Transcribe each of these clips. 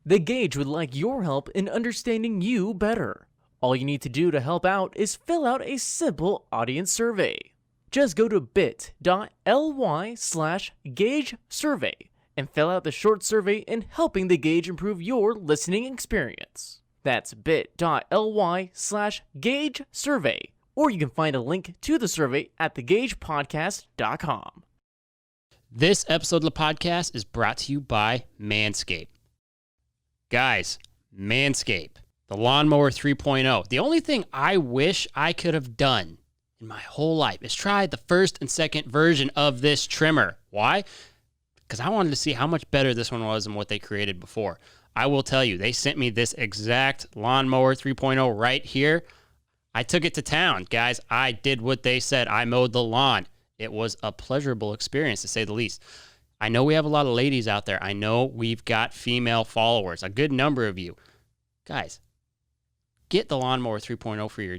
The Gauge would like your help in understanding you better. All you need to do to help out is fill out a simple audience survey. Just go to bit.ly/Gauge survey and fill out the short survey in helping the Gauge improve your listening experience. That's bit.ly/Gauge survey, or you can find a link to the survey at thegaugepodcast.com. This episode of the podcast is brought to you by Manscaped. Guys, Manscaped, the Lawnmower 3.0. The only thing I wish I could have done in my whole life is try the first and second version of this trimmer. Why? Because I wanted to see how much better this one was than what they created before. I will tell you, they sent me this exact Lawnmower 3.0 right here. I took it to town, guys. I did what they said. I mowed the lawn. It was a pleasurable experience, to say the least. I know we have a lot of ladies out there. I know we've got female followers, a good number of you. Guys, get the Lawnmower 3.0 for your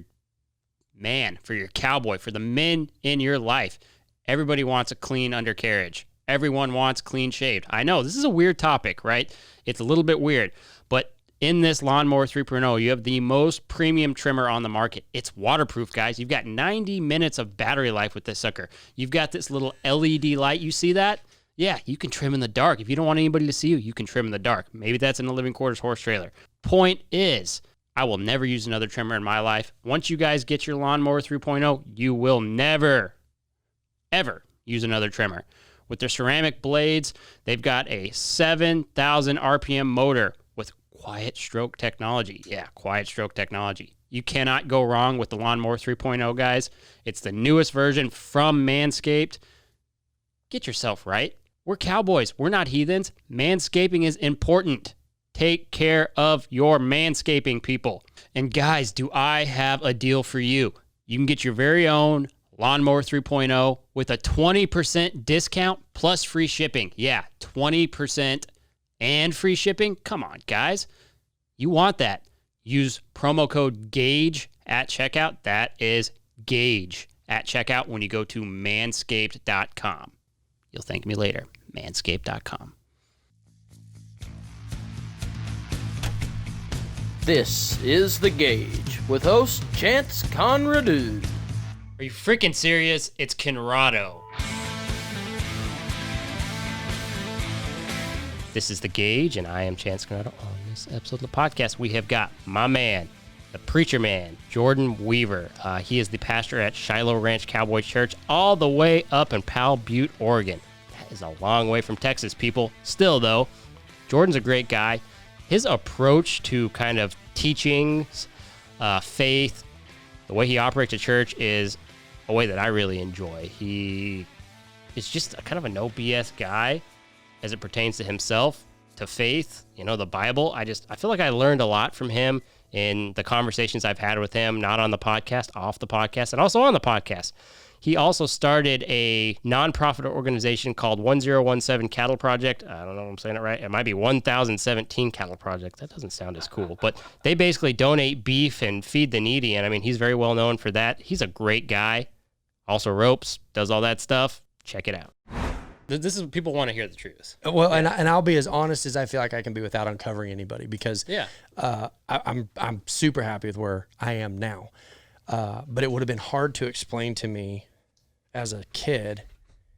man, for your cowboy, for the men in your life. Everybody wants a clean undercarriage. Everyone wants clean shaved. I know, this is a weird topic, right? It's a little bit weird, but in this Lawnmower 3.0, you have the most premium trimmer on the market. It's waterproof, guys. You've got 90 minutes of battery life with this sucker. You've got this little LED light. You see that? Yeah, you can trim in the dark. If you don't want anybody to see you, you can trim in the dark. Maybe that's in a living quarters horse trailer. Point is, I will never use another trimmer in my life. Once you guys get your Lawnmower 3.0, you will never, ever use another trimmer. With their ceramic blades, they've got a 7,000 RPM motor with quiet stroke technology. Yeah, quiet stroke technology. You cannot go wrong with the Lawnmower 3.0, guys. It's the newest version from Manscaped. Get yourself right. We're cowboys. We're not heathens. Manscaping is important. Take care of your manscaping, people. And guys, do I have a deal for you? You can get your very own Lawnmower 3.0 with a 20% discount plus free shipping. Yeah, 20% and free shipping. Come on, guys. You want that. Use promo code GAUGE at checkout. That is GAUGE at checkout when you go to manscaped.com. You'll thank me later. Manscaped.com. This is The Gauge with host Chance Conradu. Are you freaking serious? It's Conrado. This is The Gauge, and I am Chance Conrado. On this episode of the podcast, we have got my man, the preacher man, Jordan Weaver. He is the pastor at Shiloh Ranch Cowboy Church, all the way up in Powell Butte, Oregon. That is a long way from Texas, people. Still, though, Jordan's a great guy. His approach to kind of teaching, faith, the way he operates a church is a way that I really enjoy. He is just a kind of a no BS guy as it pertains to himself, to faith, the Bible. I feel like I learned a lot from him in the conversations I've had with him, not on the podcast, off the podcast, and also on the podcast. He also started a nonprofit organization called 1017 Cattle Project. I don't know if I'm saying it right. It might be 1017 Cattle Project. That doesn't sound as cool. But they basically donate beef and feed the needy. And I mean, he's very well known for that. He's a great guy. Also ropes, does all that stuff. Check it out. This is, people want to hear the truth. Well, yeah. and I'll be as honest as I feel like I can be without uncovering anybody, because I'm super happy with where I am now. But it would have been hard to explain to me as a kid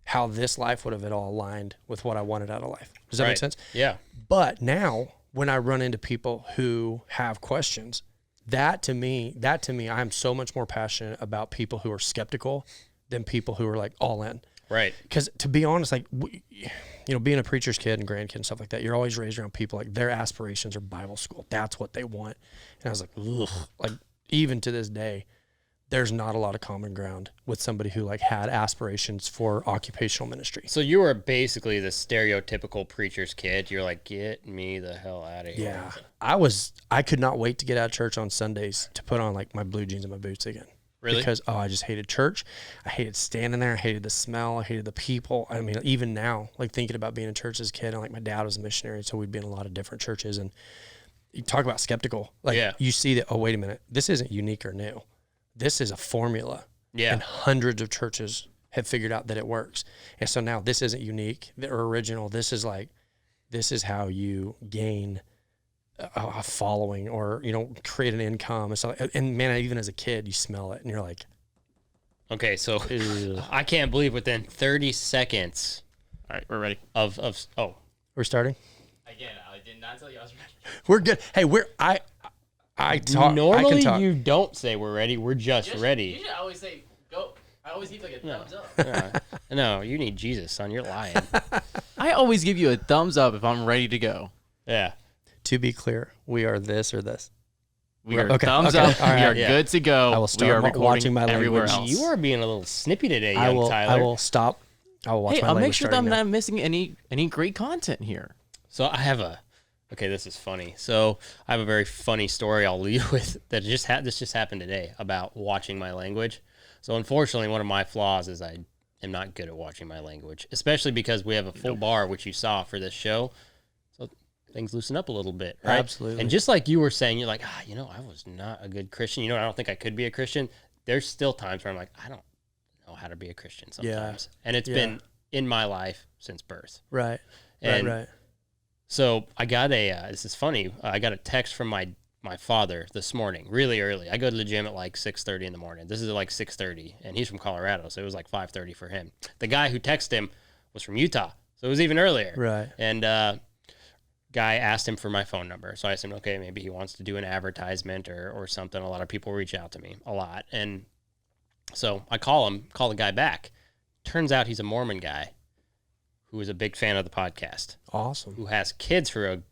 how this life would have it all aligned with what I wanted out of life. Does that make sense? Yeah. But now when I run into people who have questions, that to me, I'm so much more passionate about people who are skeptical than people who are like all in. Right. Because to be honest, like, being a preacher's kid and grandkid and stuff like that, you're always raised around people like their aspirations are Bible school. That's what they want. And I was like, ugh. Like, even to this day, there's not a lot of common ground with somebody who like had aspirations for occupational ministry. So you were basically the stereotypical preacher's kid. You're like, get me the hell out of here. Yeah. I could not wait to get out of church on Sundays to put on like my blue jeans and my boots again. Really? Because, I just hated church. I hated standing there. I hated the smell. I hated the people. I mean, even now, like thinking about being in church as a kid, and like my dad was a missionary, so we'd be in a lot of different churches. And you talk about skeptical. Like, you see that, oh, wait a minute, this isn't unique or new. This is a formula. Yeah. And hundreds of churches have figured out that it works. And so now this isn't unique or original. This is how you gain a following or, create an income and stuff. And man, even as a kid, you smell it and you're like, okay, so I can't believe within 30 seconds. All right, we're ready. We're starting. Again, I did not tell you I was ready. We're good. Hey, I talk. Normally, I can talk. you don't say we're ready. We're just ready. You should always say go. I always need like a thumbs up. No, you need Jesus, son. You're lying. I always give you a thumbs up if I'm ready to go. Yeah. To be clear, we are this or this. We are okay, thumbs okay, up. all right, we are yeah. good to go. I will start watching my everywhere language. else. You are being a little snippy today, I young will. Tyler. I will stop. I will watch Hey, my I'll language. make sure that starting I'm now. not missing any great content here. So I have okay, this is funny. So I have a very funny story I'll lead with that this just happened today about watching my language. So unfortunately, one of my flaws is I am not good at watching my language, especially because we have a full bar, which you saw for this show. So things loosen up a little bit, right? Absolutely. And just like you were saying, you're like, I was not a good Christian. I don't think I could be a Christian. There's still times where I'm like, I don't know how to be a Christian sometimes. Yeah. And it's been in my life since birth. Right. And so I got this is funny. I got a text from my father this morning, really early. I go to the gym at like 6:30 in the morning. This is at like 6:30, and he's from Colorado, so it was like 5:30 for him. The guy who texted him was from Utah, so it was even earlier. Right. And guy asked him for my phone number, so I said, okay, maybe he wants to do an advertisement or something. A lot of people reach out to me a lot, and so I call the guy back. Turns out he's a Mormon guy who is a big fan of the podcast. Awesome. Who has kids who are a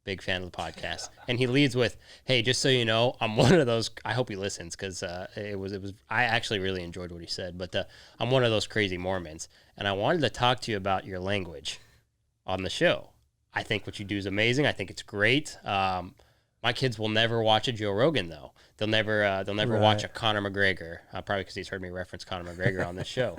big fan of the podcast. And he leads with, hey, just so you know, I'm one of those, I hope he listens because it was, I actually really enjoyed what he said, but I'm one of those crazy Mormons. And I wanted to talk to you about your language on the show. I think what you do is amazing. I think it's great. My kids will never watch a Joe Rogan though. They'll never watch a Conor McGregor, probably because he's heard me reference Conor McGregor on this show.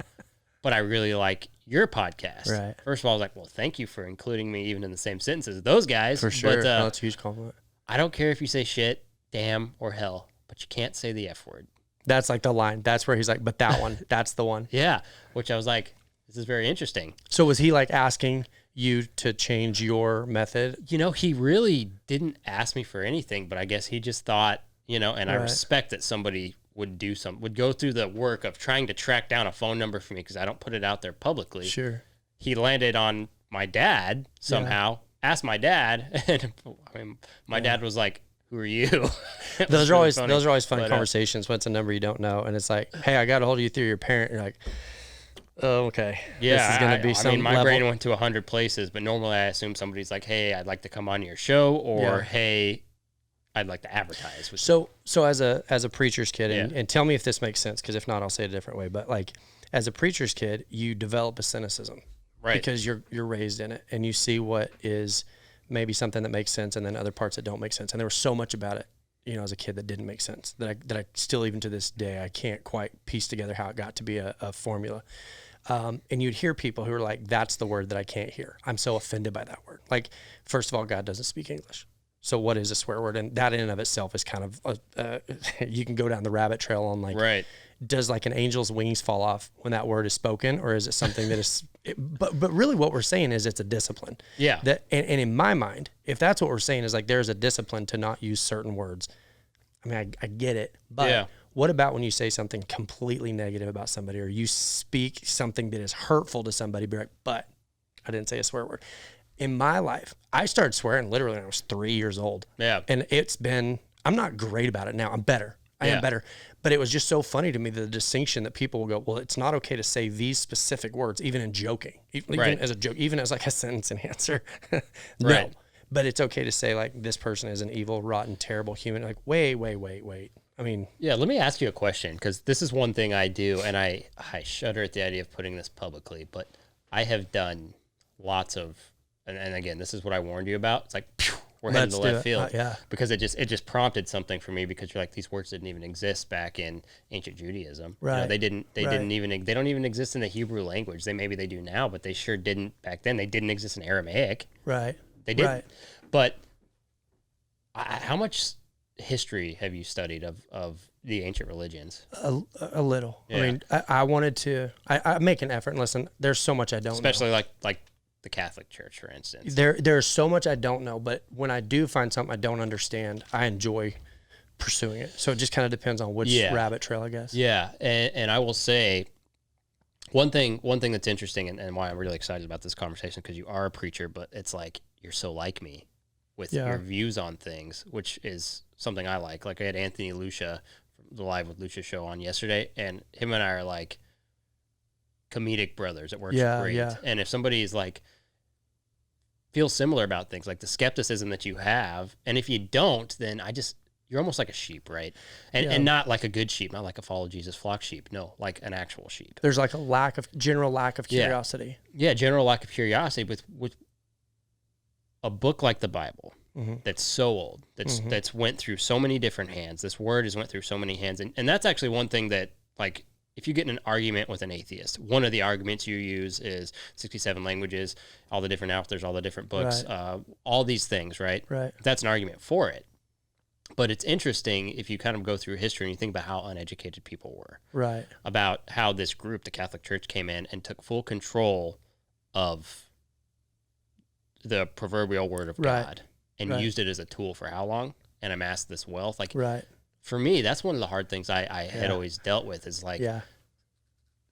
But I really like your podcast. Right. First of all, I was like, well, thank you for including me even in the same sentences as those guys. For sure. But, That's a huge compliment. I don't care if you say shit, damn, or hell, but you can't say the F word. That's like the line. That's where he's like, but that one, that's the one. Yeah. Which I was like, this is very interesting. So was he like asking you to change your method? He really didn't ask me for anything, but I guess he just thought, and I respect that somebody would go through the work of trying to track down a phone number for me because I don't put it out there publicly. Sure. He landed on my dad somehow, asked my dad, and my dad was like, who are you? Those are always fun conversations when it's a number you don't know and it's like, hey, I got a hold of you through your parent. You're like, oh, okay. Yeah, this is going to be some my level. brain went to 100 places, but normally I assume somebody's like, hey, I'd like to come on your show, or hey, I'd like to advertise with you. So as a preacher's kid, and tell me if this makes sense, because if not, I'll say it a different way. But like as a preacher's kid, you develop a cynicism, right? Because you're raised in it, and you see what is maybe something that makes sense, and then other parts that don't make sense. And there was so much about it, as a kid that didn't make sense that I still even to this day I can't quite piece together how it got to be a formula. And you'd hear people who are like, "That's the word that I can't hear. I'm so offended by that word." Like, first of all, God doesn't speak English. So what is a swear word? And that in and of itself is kind of, you can go down the rabbit trail on like, does like an angel's wings fall off when that word is spoken, or is it something that is, but really what we're saying is it's a discipline. Yeah. That, and in my mind, if that's what we're saying is like, there's a discipline to not use certain words. I mean, I get it, but what about when you say something completely negative about somebody, or you speak something that is hurtful to somebody, be like, but I didn't say a swear word. In my life, I started swearing literally when I was 3 years old. Yeah. And I'm not great about it now. I'm better. I am better. But it was just so funny to me, the distinction that people will go, well, it's not okay to say these specific words, even in joking, even as a joke, even as like a sentence enhancer. No. Right. But it's okay to say like, this person is an evil, rotten, terrible human. Like, wait. I mean. Yeah, let me ask you a question, because this is one thing I do, and I shudder at the idea of putting this publicly, but I have done lots of, and again, this is what I warned you about. It's like, phew, we're heading to left field. Because it just prompted something for me, because you're like, these words didn't even exist back in ancient Judaism. Right. They don't even exist in the Hebrew language. Maybe they do now, but they sure didn't back then. They didn't exist in Aramaic. Right. They didn't. Right. But how much history have you studied of the ancient religions? A little. Yeah. I mean, I wanted to, I make an effort and listen, there's so much I don't know. Especially like the Catholic Church, for instance? There's so much I don't know, but when I do find something I don't understand, I enjoy pursuing it. So it just kind of depends on which rabbit trail, I guess. Yeah, and I will say one thing that's interesting and why I'm really excited about this conversation, because you are a preacher, but it's like you're so like me with your views on things, which is something I like. Like I had Anthony Lucia from the Live with Lucia show on yesterday, and him and I are like comedic brothers. It works great. Yeah. And if somebody is like feels similar about things, like the skepticism that you have, and if you don't, then you're almost like a sheep, right? And not like a good sheep, not like a follow Jesus flock sheep. No, like an actual sheep. There's like a general lack of curiosity. Yeah, general lack of curiosity with a book like the Bible that's so old, that's went through so many different hands. This word has went through so many hands. And that's actually one thing that, like, if you get in an argument with an atheist, one of the arguments you use is 67 languages, all the different authors, all the different books, all these things, right? Right. That's an argument for it. But it's interesting if you kind of go through history and you think about how uneducated people were. Right. About how this group, the Catholic Church, came in and took full control of the proverbial word of God and used it as a tool for how long? And amassed this wealth. Like, for me, that's one of the hard things I had always dealt with is like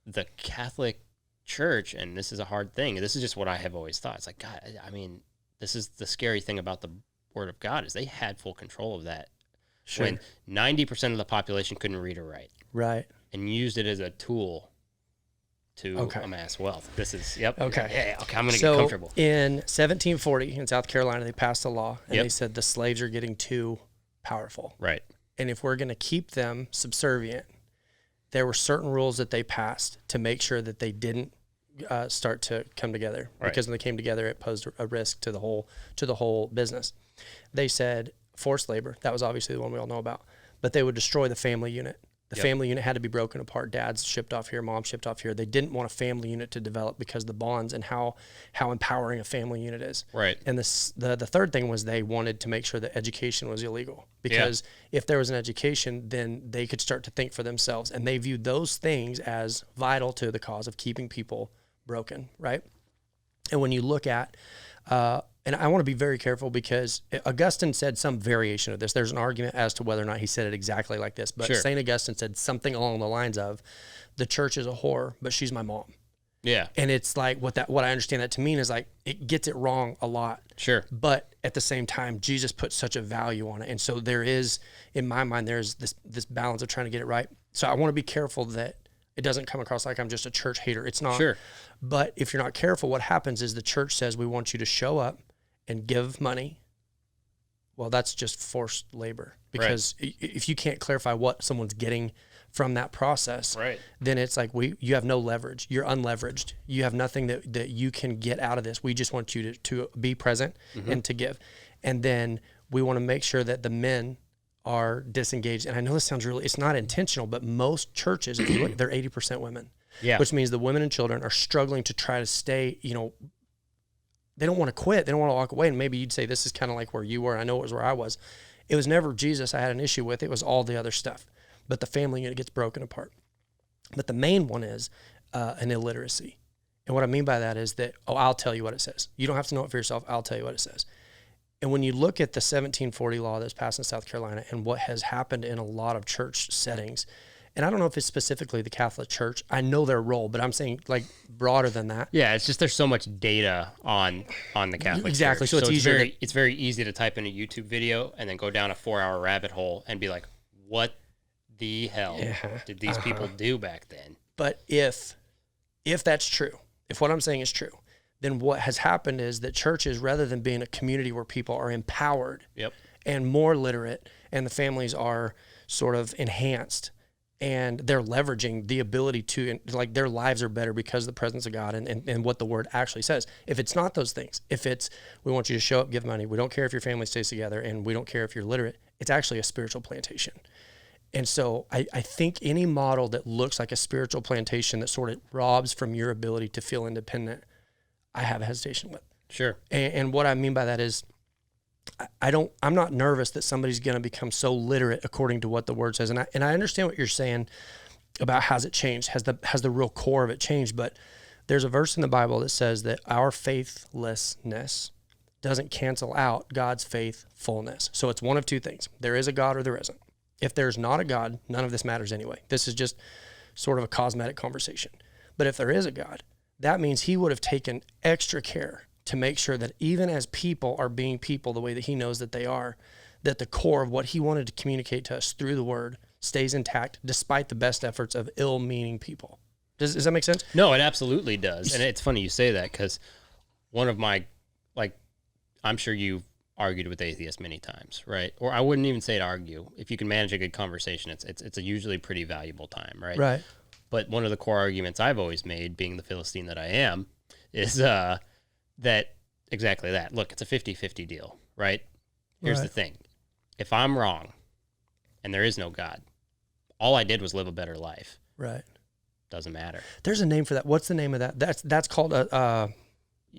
the Catholic Church, and this is a hard thing. This is just what I have always thought. It's like, God, I mean, this is the scary thing about the Word of God is they had full control of that. Sure. When 90% of the population couldn't read or write. Right. And used it as a tool to amass wealth. This is, okay, I'm going to get comfortable. In 1740 in South Carolina, they passed a law, and they said the slaves are getting too powerful. Right. And if we're going to keep them subservient, there were certain rules that they passed to make sure that they didn't start to come together. Right. Because when they came together, it posed a risk to the whole business. They said forced labor. That was obviously the one we all know about. But they would destroy the family unit. The family unit had to be broken apart. Dad's shipped off here, mom's shipped off here. They didn't want a family unit to develop because the bonds and how empowering a family unit is. Right. And the third thing was they wanted to make sure that education was illegal. Because if there was an education, then they could start to think for themselves. And they viewed those things as vital to the cause of keeping people broken, right? And when you look at, and I want to be very careful because Augustine said some variation of this. There's an argument as to whether or not he said it exactly like this, but St. Augustine said something along the lines of, the church is a whore, but she's my mom. Yeah. And it's like, what I understand that to mean is like, it gets it wrong a lot. Sure. But at the same time, Jesus put such a value on it. And so there is, in my mind, there's this balance of trying to get it right. So I want to be careful that it doesn't come across like I'm just a church hater. It's not. Sure. But if you're not careful, what happens is the church says, we want you to show up and give money. Well, that's just forced labor, because if you can't clarify what someone's getting from that process, then it's like you have no leverage. You're unleveraged. You have nothing that you can get out of this. We just want you to be present and to give. And then we want to make sure that the men are disengaged. And I know this sounds it's not intentional, but most churches, if you look, they're 80% women. Yeah. Which means the women and children are struggling to try to stay, they don't want to quit. They don't want to walk away. And maybe you'd say, this is kind of like where you were. I know it was where I was. It was never Jesus I had an issue with. It was all the other stuff. But the family unit gets broken apart. But the main one is an illiteracy. And what I mean by that is that, I'll tell you what it says. You don't have to know it for yourself. I'll tell you what it says. And when you look at the 1740 law that's passed in South Carolina and what has happened in a lot of church settings, and I don't know if it's specifically the Catholic Church. I know their role, but I'm saying like broader than that. Yeah, it's just there's so much data on the Catholic exactly. Church. So it's very easy to type in a YouTube video and then go down a 4-hour rabbit hole and be like, what the hell did these people do back then? But if that's true, if what I'm saying is true, then what has happened is that churches, rather than being a community where people are empowered and more literate and the families are sort of enhanced, and they're leveraging the ability to, like, their lives are better because of the presence of God and what the word actually says. If it's not those things, if it's, we want you to show up, give money, we don't care if your family stays together, and we don't care if you're literate, it's actually a spiritual plantation. And so I think any model that looks like a spiritual plantation that sort of robs from your ability to feel independent, I have a hesitation with. Sure. And what I mean by that is, I'm not nervous that somebody's going to become so literate according to what the word says. And I understand what you're saying about has it changed? Has the real core of it changed? But There's a verse in the Bible that says that our faithlessness doesn't cancel out God's faithfulness. So it's one of two things. There is a God or there isn't. If there's not a God, none of this matters anyway. This is just sort of a cosmetic conversation. But if there is a God, that means he would have taken extra care to make sure that even as people are being people the way that he knows that they are, that the core of what he wanted to communicate to us through the word stays intact despite the best efforts of ill-meaning people. Does that make sense? No, it absolutely does. And it's funny you say that because one of my, like, I'm sure you've argued with atheists many times, right? Or I wouldn't even say to argue. If you can manage a good conversation, it's a usually pretty valuable time, right? Right. But one of the core arguments I've always made, being the Philistine that I am, is that exactly that. Look, it's a 50-50 deal, right? Here's the thing. If I'm wrong and there is no God, all I did was live a better life. Right. Doesn't matter. There's a name for that. What's the name of that? That's called a...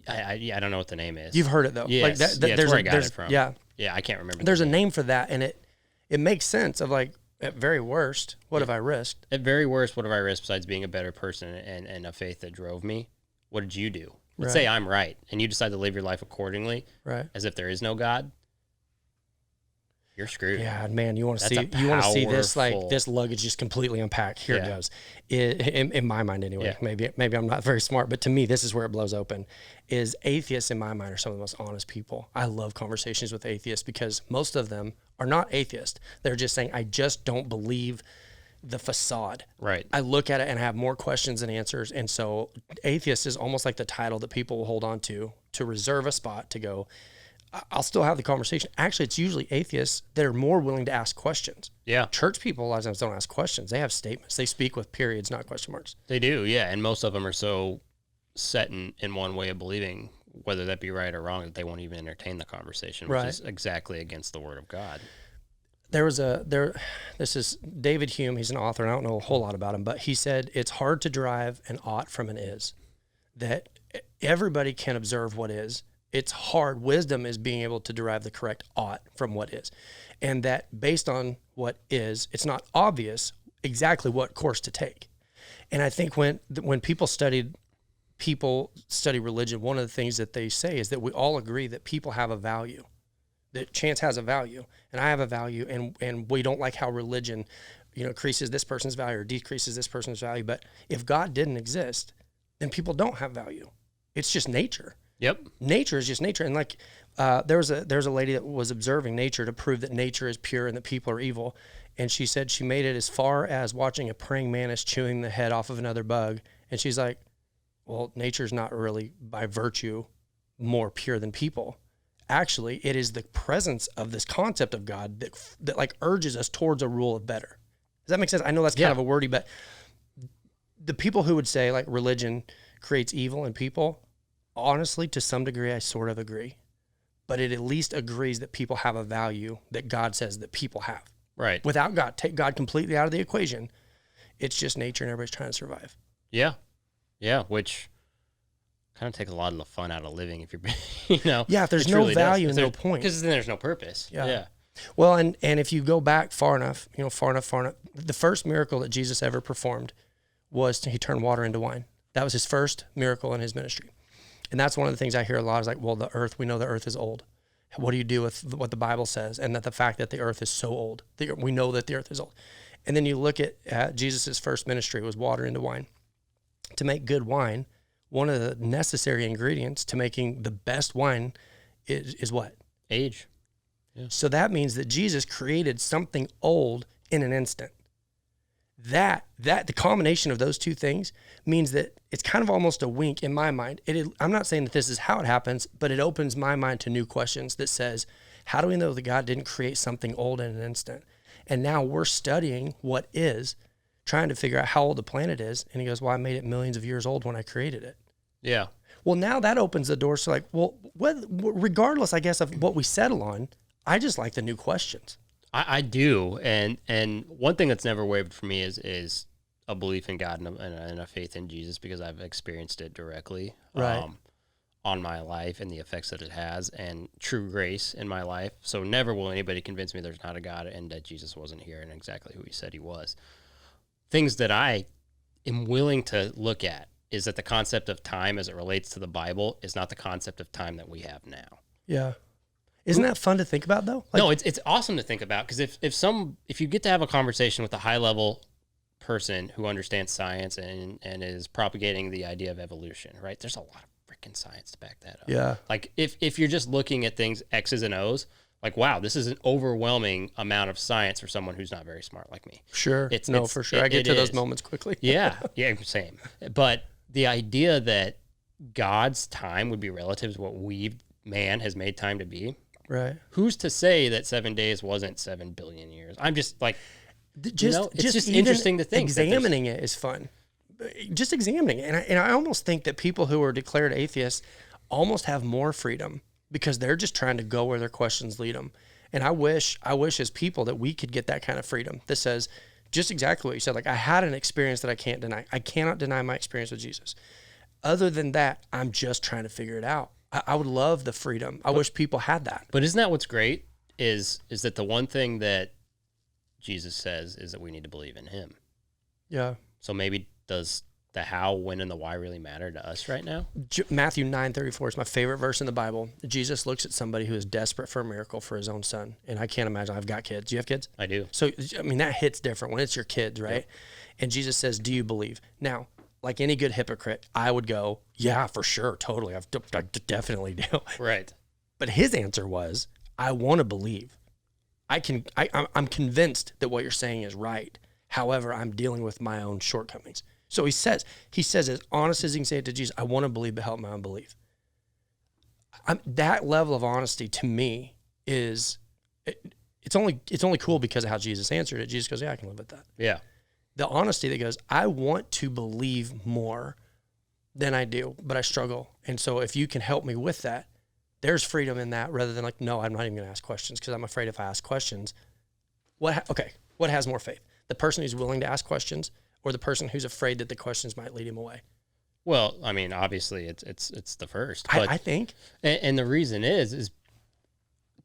I don't know what the name is. You've heard it though. Yes. Like That's where I got it from. Yeah. Yeah, I can't remember. There's a name for that, and it makes sense of like, at very worst, what have I risked? At very worst, what have I risked besides being a better person and a faith that drove me? What did you do? Let's say I'm right, and you decide to live your life accordingly, right? As if there is no God. You're screwed. Yeah, man, you want to see this, like, this luggage just completely unpacked. Here it goes. In my mind anyway. Yeah. Maybe I'm not very smart, but to me, this is where it blows open. Is atheists in my mind are some of the most honest people. I love conversations with atheists because most of them are not atheists. They're just saying, I just don't believe the facade. Right. I look at it and have more questions than answers. And so atheist is almost like the title that people will hold on to reserve a spot to go, I'll still have the conversation. Actually, it's usually atheists that are more willing to ask questions. Yeah. Church people a lot of times don't ask questions. They have statements. They speak with periods, not question marks. They do, yeah. And most of them are so set in one way of believing, whether that be right or wrong, that they won't even entertain the conversation, which is exactly against the word of God. This is David Hume. He's an author, and I don't know a whole lot about him, but he said it's hard to derive an ought from an is, that everybody can observe what is. It's hard. Wisdom is being able to derive the correct ought from what is. And that based on what is, it's not obvious exactly what course to take. And I think when people study religion, one of the things that they say is that we all agree that people have a value, that chance has a value, and I have a value, and we don't like how religion, increases this person's value or decreases this person's value. But if God didn't exist, then people don't have value. It's just nature. Yep. Nature is just nature. And like, there's a lady that was observing nature to prove that nature is pure and that people are evil. And she said she made it as far as watching a praying mantis chewing the head off of another bug. And she's like, well, nature's not really by virtue more pure than people. Actually, it is the presence of this concept of God that like urges us towards a rule of better. Does that make sense? I know that's kind of a wordy, but the people who would say like religion creates evil in people, honestly, to some degree, I sort of agree, but it at least agrees that people have a value that God says that people have. Right. Without God, take God completely out of the equation. It's just nature and everybody's trying to survive. Yeah. Yeah. Which kind of takes a lot of the fun out of living if you're, Yeah. If there's no value and no point. Because then there's no purpose. Yeah. Well, and if you go back far enough, the first miracle that Jesus ever performed was he turned water into wine. That was his first miracle in his ministry. And that's one of the things I hear a lot is like, well, we know the earth is old. What do you do with what the Bible says? And that the fact that the earth is so old, we know that the earth is old. And then you look at Jesus' first ministry was water into wine. To make good wine, one of the necessary ingredients to making the best wine is what? Age. Yeah. So that means that Jesus created something old in an instant. That the combination of those two things means that it's kind of almost a wink in my mind. I'm not saying that this is how it happens, but it opens my mind to new questions that says, how do we know that God didn't create something old in an instant? And now we're studying what is, trying to figure out how old the planet is. And he goes, well, I made it millions of years old when I created it. Yeah. Well, now that opens the door. So like, well, regardless, I guess, of what we settle on, I just like the new questions. I do, and one thing that's never wavered for me is a belief in God and a faith in Jesus, because I've experienced it directly on my life and the effects that it has, and true grace in my life. So never will anybody convince me there's not a God and that Jesus wasn't here and exactly who he said he was. Things that I am willing to look at is that the concept of time as it relates to the Bible is not the concept of time that we have now. Yeah. Isn't that fun to think about though? Like, no, it's awesome to think about, because if you get to have a conversation with a high level person who understands science and is propagating the idea of evolution, right? There's a lot of freaking science to back that up. Yeah. Like if you're just looking at things X's and O's, like, wow, this is an overwhelming amount of science for someone who's not very smart like me. Sure. For sure. I get to those moments quickly. Yeah, same. But the idea that God's time would be relative to what man has made time to be. Right. Who's to say that 7 days wasn't 7 billion years? I'm just like, it's just interesting to think. Examining it is fun. Just examining it. And I almost think that people who are declared atheists almost have more freedom because they're just trying to go where their questions lead them. And I wish as people that we could get that kind of freedom that says just exactly what you said. Like, I had an experience that I can't deny. I cannot deny my experience with Jesus. Other than that, I'm just trying to figure it out. I would love the freedom. I wish people had that. But isn't that what's great is that the one thing that Jesus says is that we need to believe in him. Yeah. So maybe does the how, when, and the why really matter to us right now? Matthew 9:34 is my favorite verse in the Bible. Jesus looks at somebody who is desperate for a miracle for his own son. And I can't imagine. I've got kids. Do you have kids? I do. So, I mean, that hits different when it's your kids, right? Yep. And Jesus says, do you believe? Now, like any good hypocrite, I would go, yeah, for sure, totally. I definitely do. Right. But his answer was, I want to believe. I'm convinced that what you're saying is right. However, I'm dealing with my own shortcomings. So he says as honest as he can say it to Jesus, I want to believe, but help my unbelief. That level of honesty to me is, it's only cool because of how Jesus answered it. Jesus goes, yeah, I can live with that. Yeah. The honesty that goes, I want to believe more than I do, but I struggle. And so if you can help me with that, there's freedom in that, rather than like, no, I'm not even going to ask questions because I'm afraid if I ask questions, what has more faith? The person who's willing to ask questions or the person who's afraid that the questions might lead him away? Well, I mean, obviously it's the first. But, I think. And the reason is,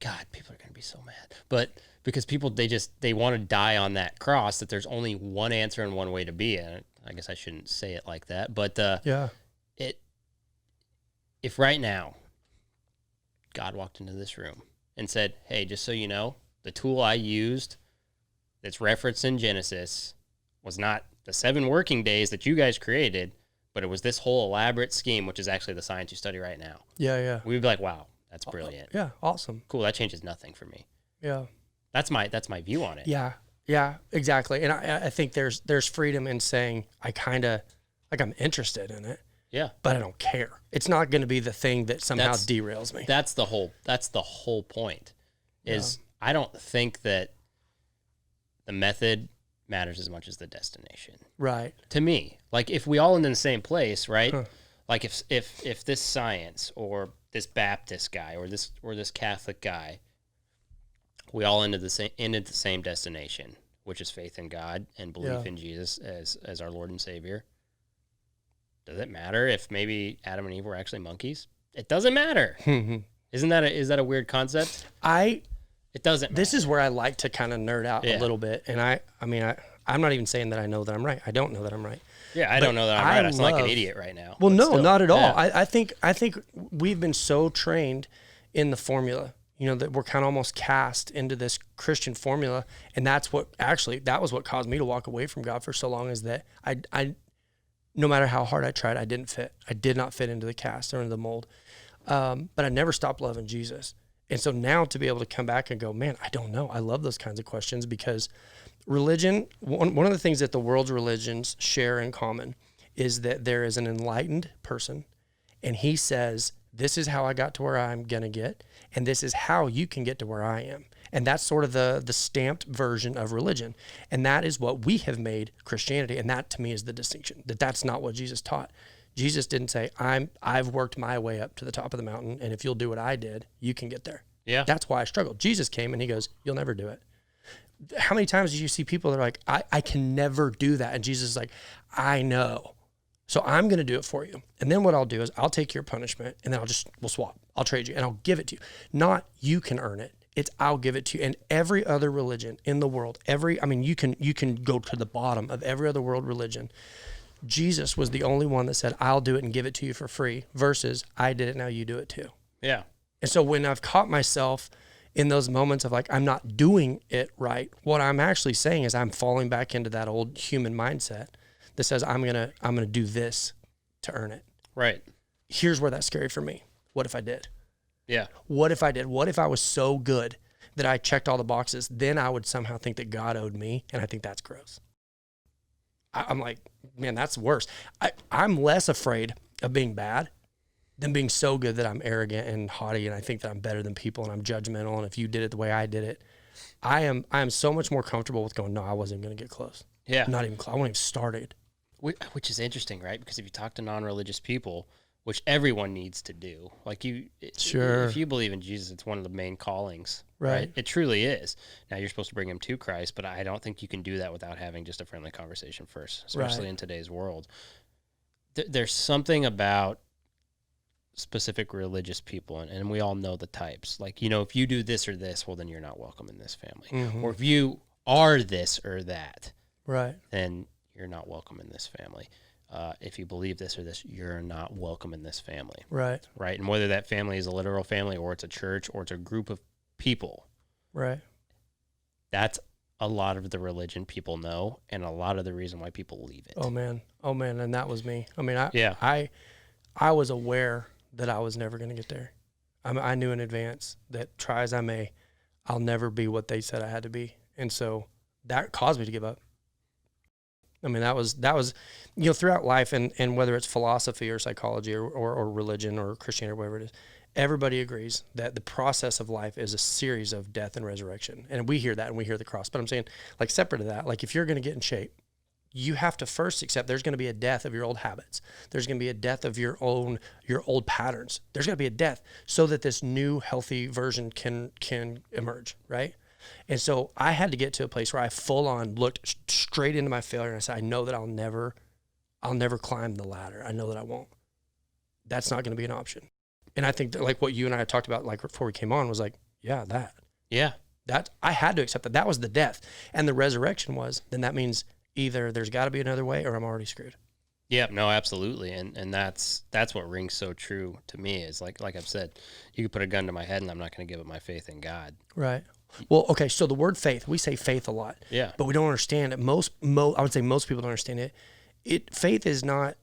God, people are going to be so mad. But because people, they want to die on that cross, that there's only one answer and one way to be. And I guess I shouldn't say it like that. But if right now God walked into this room and said, hey, just so you know, the tool I used that's referenced in Genesis was not the 7 working days that you guys created, but it was this whole elaborate scheme, which is actually the science you study right now. Yeah. We'd be like, wow, that's brilliant. Yeah, awesome. Cool, that changes nothing for me. Yeah. That's my view on it. Yeah, exactly. And I think there's freedom in saying I'm interested in it. Yeah. But I don't care. It's not going to be the thing that somehow derails me. That's the whole point. Is I don't think that the method matters as much as the destination. Right. To me, like if we all end in the same place, right? Huh. Like if this science or this Baptist guy or this Catholic guy, we all ended the same destination, which is faith in God and belief in Jesus as our Lord and Savior. Does it matter if maybe Adam and Eve were actually monkeys? It doesn't matter. Is that a weird concept? It doesn't matter. This is where I like to kind of nerd out a little bit. And I'm not even saying that I know that I'm right. I don't know that I'm right. Yeah, I don't know that I'm right. I sound like an idiot right now. Well, no, still, not at all. I think we've been so trained in the formula, that we're kind of almost cast into this Christian formula. And that was what caused me to walk away from God for so long, is that I no matter how hard I tried, I didn't fit. I did not fit into the cast or into the mold. But I never stopped loving Jesus. And so now to be able to come back and go, man, I don't know. I love those kinds of questions, because religion, one of the things that the world's religions share in common is that there is an enlightened person, and he says, this is how I got to where I'm going to get, and this is how you can get to where I am. And that's sort of the stamped version of religion. And that is what we have made Christianity. And that to me is the distinction, that's not what Jesus taught. Jesus didn't say, I've worked my way up to the top of the mountain, and if you'll do what I did, you can get there. Yeah. That's why I struggled. Jesus came and he goes, you'll never do it. How many times do you see people that are like, I can never do that? And Jesus is like, I know. So I'm going to do it for you. And then what I'll do is I'll take your punishment, and then we'll swap. I'll trade you and I'll give it to you. Not you can earn it. It's I'll give it to you. And every other religion in the world, you can go to the bottom of every other world religion. Jesus was the only one that said, I'll do it and give it to you for free, versus I did it, now you do it too. Yeah. And so when I've caught myself in those moments of like, I'm not doing it right, what I'm actually saying is I'm falling back into that old human mindset that says, I'm going to do this to earn it. Right. Here's where that's scary for me. What if I did? Yeah. What if I did? What if I was so good that I checked all the boxes? Then I would somehow think that God owed me. And I think that's gross. I'm like, man, that's worse. I'm less afraid of being bad than being so good that I'm arrogant and haughty and I think that I'm better than people and I'm judgmental. And if you did it the way I did it, I am so much more comfortable with going, no, I wasn't going to get close. Yeah. Not even close. I wasn't even started. Which is interesting, right? Because if you talk to non-religious people, which everyone needs to do, like Sure. if you believe in Jesus, it's one of the main callings, Right. right? It truly is. Now you're supposed to bring him to Christ, but I don't think you can do that without having just a friendly conversation first, especially in today's world. There's something about specific religious people, and we all know the types. Like, if you do this or this, well, then you're not welcome in this family. Mm-hmm. Or if you are this or that, right, then you're not welcome in this family. If you believe this or this, you're not welcome in this family. Right. Right. And whether that family is a literal family or it's a church or it's a group of people. Right. That's a lot of the religion people know and a lot of the reason why people leave it. Oh man. And that was me. I mean, I was aware that I was never going to get there. I knew in advance that try as I may, I'll never be what they said I had to be. And so that caused me to give up. I mean, that was, throughout life and whether it's philosophy or psychology or religion or Christianity or whatever it is, everybody agrees that the process of life is a series of death and resurrection. And we hear that and we hear the cross, but I'm saying, like, separate of that, like if you're going to get in shape, you have to first accept there's going to be a death of your old habits. There's going to be a death of your old patterns. There's going to be a death so that this new healthy version can emerge. Right. And so I had to get to a place where I full on looked straight into my failure and I said, I know that I'll never climb the ladder. I know that I won't. That's not going to be an option. And I think that, like what you and I had talked about, like before we came on, was like, that I had to accept that was the death. And the resurrection was, then that means either there's got to be another way or I'm already screwed. Yeah, no, absolutely. And that's what rings so true to me is like I've said, you could put a gun to my head and I'm not going to give up my faith in God. Right. Well, okay. So the word faith, we say faith a lot, but we don't understand it. I would say most people don't understand it. Faith is not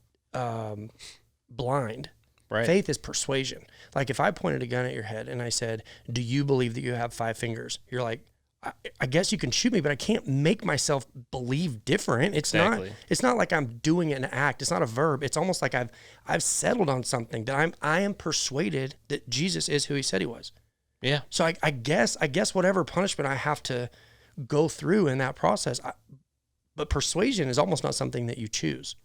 blind. Right. Faith is persuasion. Like if I pointed a gun at your head and I said, do you believe that you have 5 fingers? You're like, I guess you can shoot me, but I can't make myself believe different. It's not like I'm doing an act. It's not a verb. It's almost like I've settled on something that I am persuaded that Jesus is who he said he was. Yeah. So I guess whatever punishment I have to go through in that process, but persuasion is almost not something that you choose.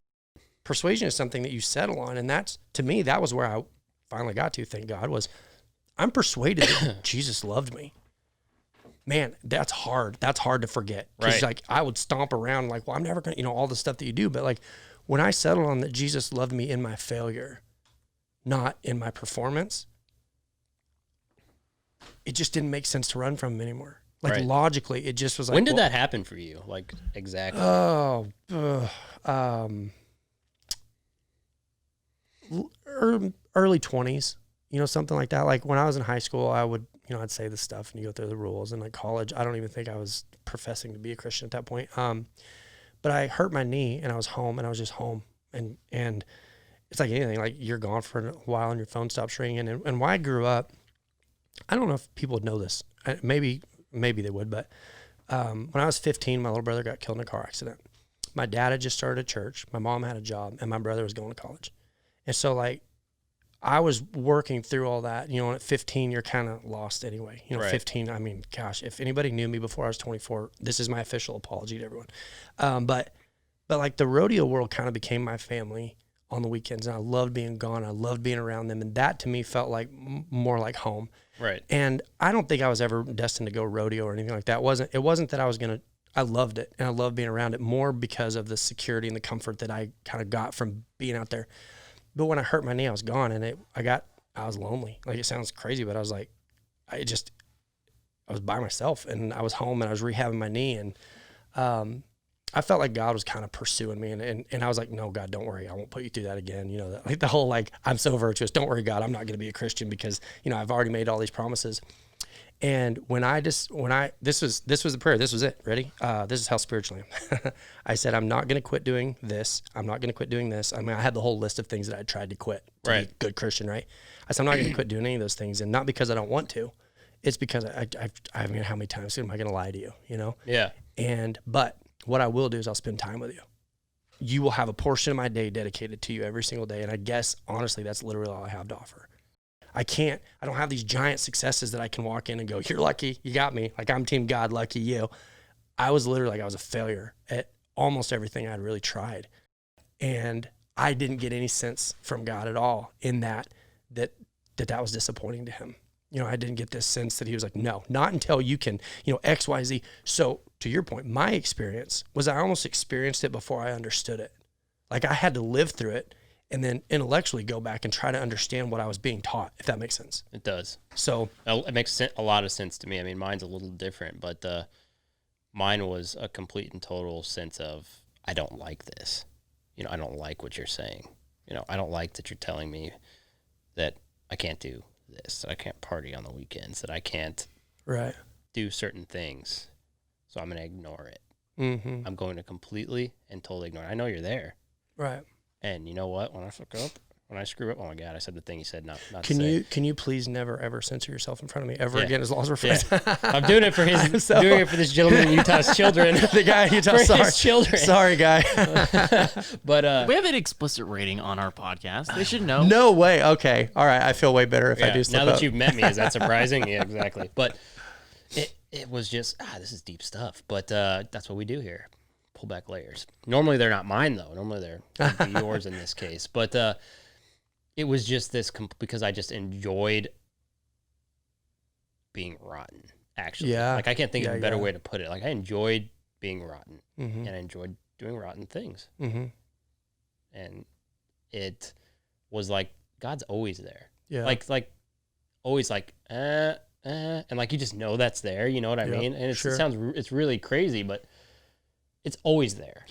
Persuasion is something that you settle on. And that's, to me, that was where I finally got to, thank God, was I'm persuaded that Jesus loved me. Man, that's hard. That's hard to forget. Because like I would stomp around like, well, I'm never going to, all the stuff that you do. But like when I settled on that Jesus loved me in my failure, not in my performance, it just didn't make sense to run from him anymor. Like logically, it just was like. When did that happen for you? Like exactly. Early 20s, something like that. Like when I was in high school, I would, I'd say this stuff and you go through the rules. And like college, I don't even think I was professing to be a Christian at that point. But I hurt my knee and I was home and I was just home. And it's like anything, like you're gone for a while and your phone stops ringing. And when I grew up, I don't know if people would know this. Maybe they would, but when I was 15, my little brother got killed in a car accident. My dad had just started a church. My mom had a job and my brother was going to college. And so like, I was working through all that, and at 15, you're kind of lost anyway. 15, I mean, gosh, if anybody knew me before I was 24, this is my official apology to everyone. But like the rodeo world kind of became my family on the weekends. And I loved being gone. I loved being around them. And that to me felt like more like home. Right. And I don't think I was ever destined to go rodeo or anything like that. It wasn't that I loved it and I loved being around it more because of the security and the comfort that I kind of got from being out there. But when I hurt my knee, I was gone and I was lonely. Like it sounds crazy, but I was like, I was by myself and I was home and I was rehabbing my knee. And I felt like God was kind of pursuing me, and I was like, no, God, don't worry, I won't put you through that again. You know, that, like the whole like I'm so virtuous. Don't worry, God, I'm not going to be a Christian because I've already made all these promises. And this was the prayer. This was it. Ready? This is how spiritual I am. I said, I'm not going to quit doing this. I'm not going to quit doing this. I mean, I had the whole list of things that I tried to quit to be a good Christian, right? I said, I'm not going to quit doing any of those things. And not because I don't want to. It's because I mean, how many times am I going to lie to you, Yeah. But what I will do is I'll spend time with you. You will have a portion of my day dedicated to you every single day. And I guess, honestly, that's literally all I have to offer. I don't have these giant successes that I can walk in and go, you're lucky, you got me. Like I'm team God, lucky you. I was literally like, I was a failure at almost everything I'd really tried. And I didn't get any sense from God at all in that was disappointing to him. I didn't get this sense that he was like, no, not until you can, X, Y, Z. So to your point, my experience was I almost experienced it before I understood it. Like I had to live through it and then intellectually go back and try to understand what I was being taught, if that makes sense. It does. So it makes a lot of sense to me. I mean, mine's a little different, but mine was a complete and total sense of, I don't like this. I don't like what you're saying. I don't like that you're telling me that I can't do this, that I can't party on the weekends, that I can't do certain things. So I'm going to ignore it. Mm-hmm. I'm going to completely and totally ignore it. I know you're there. Right. And you know what? When I fuck up, when I screw up, oh my God, I said the thing you said not Can you please never ever censor yourself in front of me ever again as long as we're friends? Yeah. I'm doing it for doing it for this gentleman in Utah's children. The guy in Utah, his children. Sorry, guy. But we have an explicit rating on our podcast. They should know. No way. Okay. All right. I feel way better if I do slip now that up. you've met me, is that surprising? Yeah, exactly. But it was just this is deep stuff. But that's what we do here. Pull back layers. Normally they're not mine though. Normally they're yours in this case. But it was just this because I just enjoyed being rotten. Actually, like I can't think of a better way to put it. Like I enjoyed being rotten, and I enjoyed doing rotten things. Mm-hmm. And it was like God's always there. Yeah. Like always like and like you just know that's there. You know what I mean? And it sounds it's really crazy, but it's always there.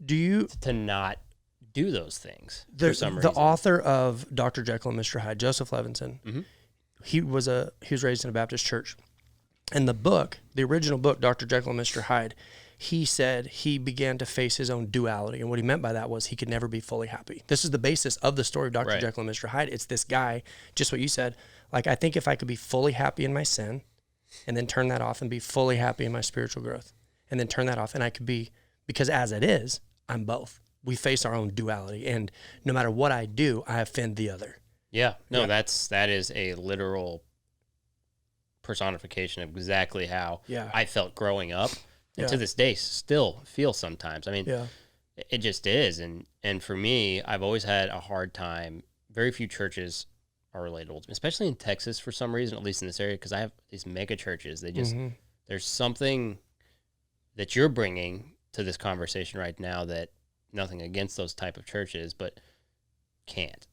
Do you to not do those things for some reason? The author of Dr. Jekyll and Mr. Hyde, Joseph Levinson, he was raised in a Baptist church. And the original book, Dr. Jekyll and Mr. Hyde, he said he began to face his own duality. And what he meant by that was he could never be fully happy. This is the basis of the story of Dr. Jekyll and Mr. Hyde. It's this guy, just what you said, like I think if I could be fully happy in my sin and then turn that off and be fully happy in my spiritual growth, and then turn that off, and I could be, because as it is, I'm both. We face our own duality, and no matter what I do, I offend the other. Yeah, no, that is a literal personification of exactly how I felt growing up, and to this day still feel sometimes. I mean, it just is, and for me, I've always had a hard time. Very few churches are relatable to me, especially in Texas for some reason, at least in this area, because I have these mega churches. They just there's something that you're bringing to this conversation right now that nothing against those type of churches, but can't.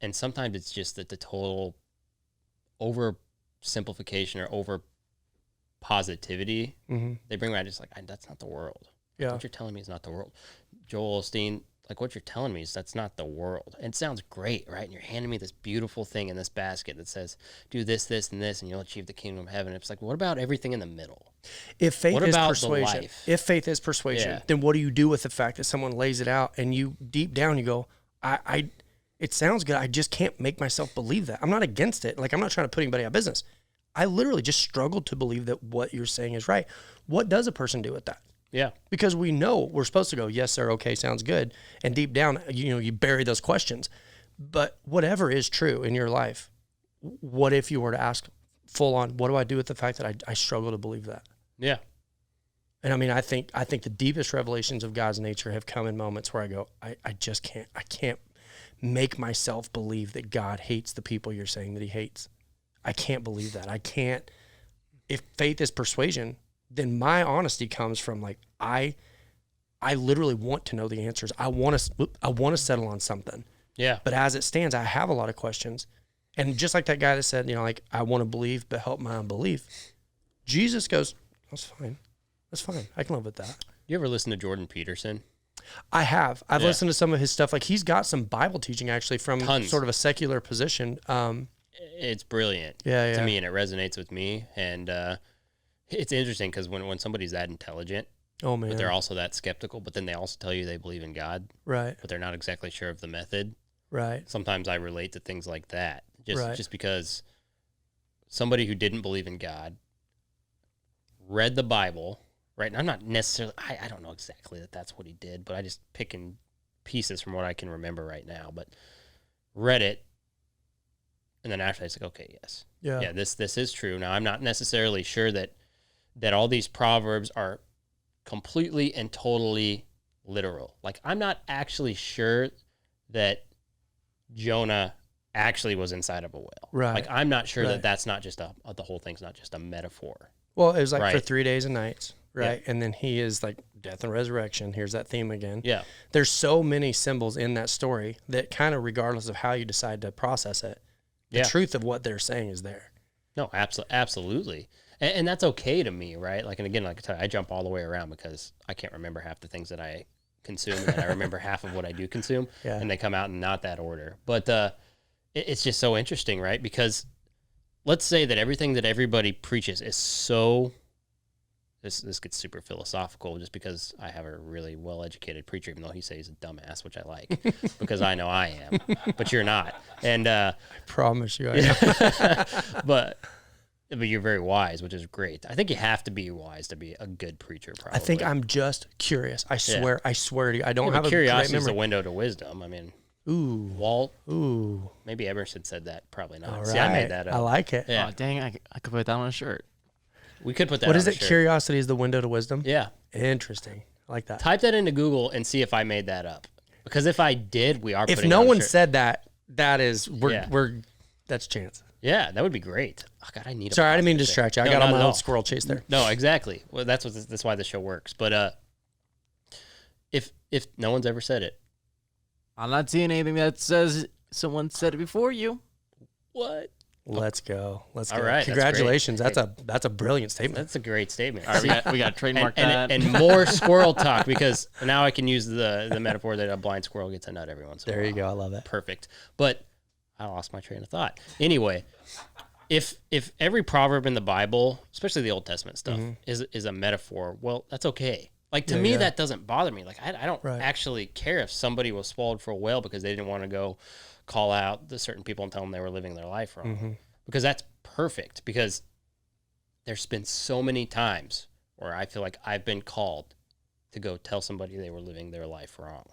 And sometimes it's just that the total oversimplification or over positivity they bring around, just like, that's not the world. Yeah. What you're telling me is not the world. Joel Osteen, like what you're telling me is that's not the world. And it sounds great, right? And you're handing me this beautiful thing in this basket that says, do this, this, and this, and you'll achieve the kingdom of heaven. It's like, what about everything in the middle? If faith is persuasion, then what do you do with the fact that someone lays it out and you deep down you go, it sounds good. I just can't make myself believe that. I'm not against it. Like I'm not trying to put anybody out of business. I literally just struggled to believe that what you're saying is right. What does a person do with that? Yeah. Because we know we're supposed to go, yes, sir, okay, sounds good. And deep down, you bury those questions. But whatever is true in your life, what if you were to ask full on, what do I do with the fact that I struggle to believe that? Yeah. And I mean, I think the deepest revelations of God's nature have come in moments where I go, I can't make myself believe that God hates the people you're saying that he hates. I can't believe that. I can't. If faith is persuasion, then my honesty comes from like, I literally want to know the answers. I want to settle on something. Yeah. But as it stands, I have a lot of questions. And just like that guy that said, like, I want to believe, but help my unbelief. Jesus goes, that's fine. That's fine. I can live with that. You ever listen to Jordan Peterson? I have. I've listened to some of his stuff. Like, he's got some Bible teaching actually from sort of a secular position. It's brilliant to me, and it resonates with me. And it's interesting because when somebody's that intelligent, oh man, but they're also that skeptical, but then they also tell you they believe in God, right? But they're not exactly sure of the method, right? Sometimes I relate to things like that, just because somebody who didn't believe in God read the Bible, right? And I'm not necessarily, I don't know exactly that's what he did, but I just picking pieces from what I can remember right now, but read it. And then after it's like, okay, yes. Yeah, this is true. Now, I'm not necessarily sure that all these proverbs are completely and totally literal. Like, I'm not actually sure that Jonah actually was inside of a whale. Right. Like, I'm not sure that that's not just the whole thing's not just a metaphor. Well, it was like for 3 days and nights, right? Yeah. And then he is like death and resurrection. Here's that theme again. Yeah. There's so many symbols in that story that kind of, regardless of how you decide to process it, the truth of what they're saying is there. No, absolutely. And that's okay to me, right? Like, and again, like I tell you, I jump all the way around because I can't remember half the things that I consume, and I remember half of what I do consume, and they come out in not that order. But it's just so interesting, right? Because let's say that everything that everybody preaches is so, this gets super philosophical just because I have a really well-educated preacher, even though he says he's a dumbass, which I like, because I know I am, but you're not. And I promise you I am. But you're very wise, which is great. I think you have to be wise to be a good preacher, probably. I think I'm just curious. I swear to you, I don't have a curiosity is a window to wisdom. I mean, Walt. Maybe Emerson said that. Probably not. Right. See, I made that up. I like it. Yeah. Oh, dang, I could put that on a shirt. We could put that on a shirt. What is it? Curiosity is the window to wisdom? Yeah. Interesting. I like that. Type that into Google and see if I made that up. Because if I did, we are putting it on a shirt. If no one said that, that's a chance. Yeah, that would be great. Oh, God, I need Sorry, I didn't mean to distract you. I got on my own squirrel chase there. No, exactly. Well, that's why the show works. But if no one's ever said it, I'm not seeing anything that says someone said it before you. What? Let's go. Let's go. All right. Congratulations. That's a brilliant statement. That's a great statement. All right, we got to trademark that. And more squirrel talk, because now I can use the metaphor that a blind squirrel gets a nut every once in a while. There you go. I love it. Perfect. But I lost my train of thought. Anyway, if every proverb in the Bible, especially the Old Testament stuff, is a metaphor, well, that's okay. Like, to me, that doesn't bother me. Like, I don't actually care if somebody was swallowed for a whale because they didn't want to go call out the certain people and tell them they were living their life wrong. Because that's perfect. Because there's been so many times where I feel like I've been called to go tell somebody they were living their life wrong.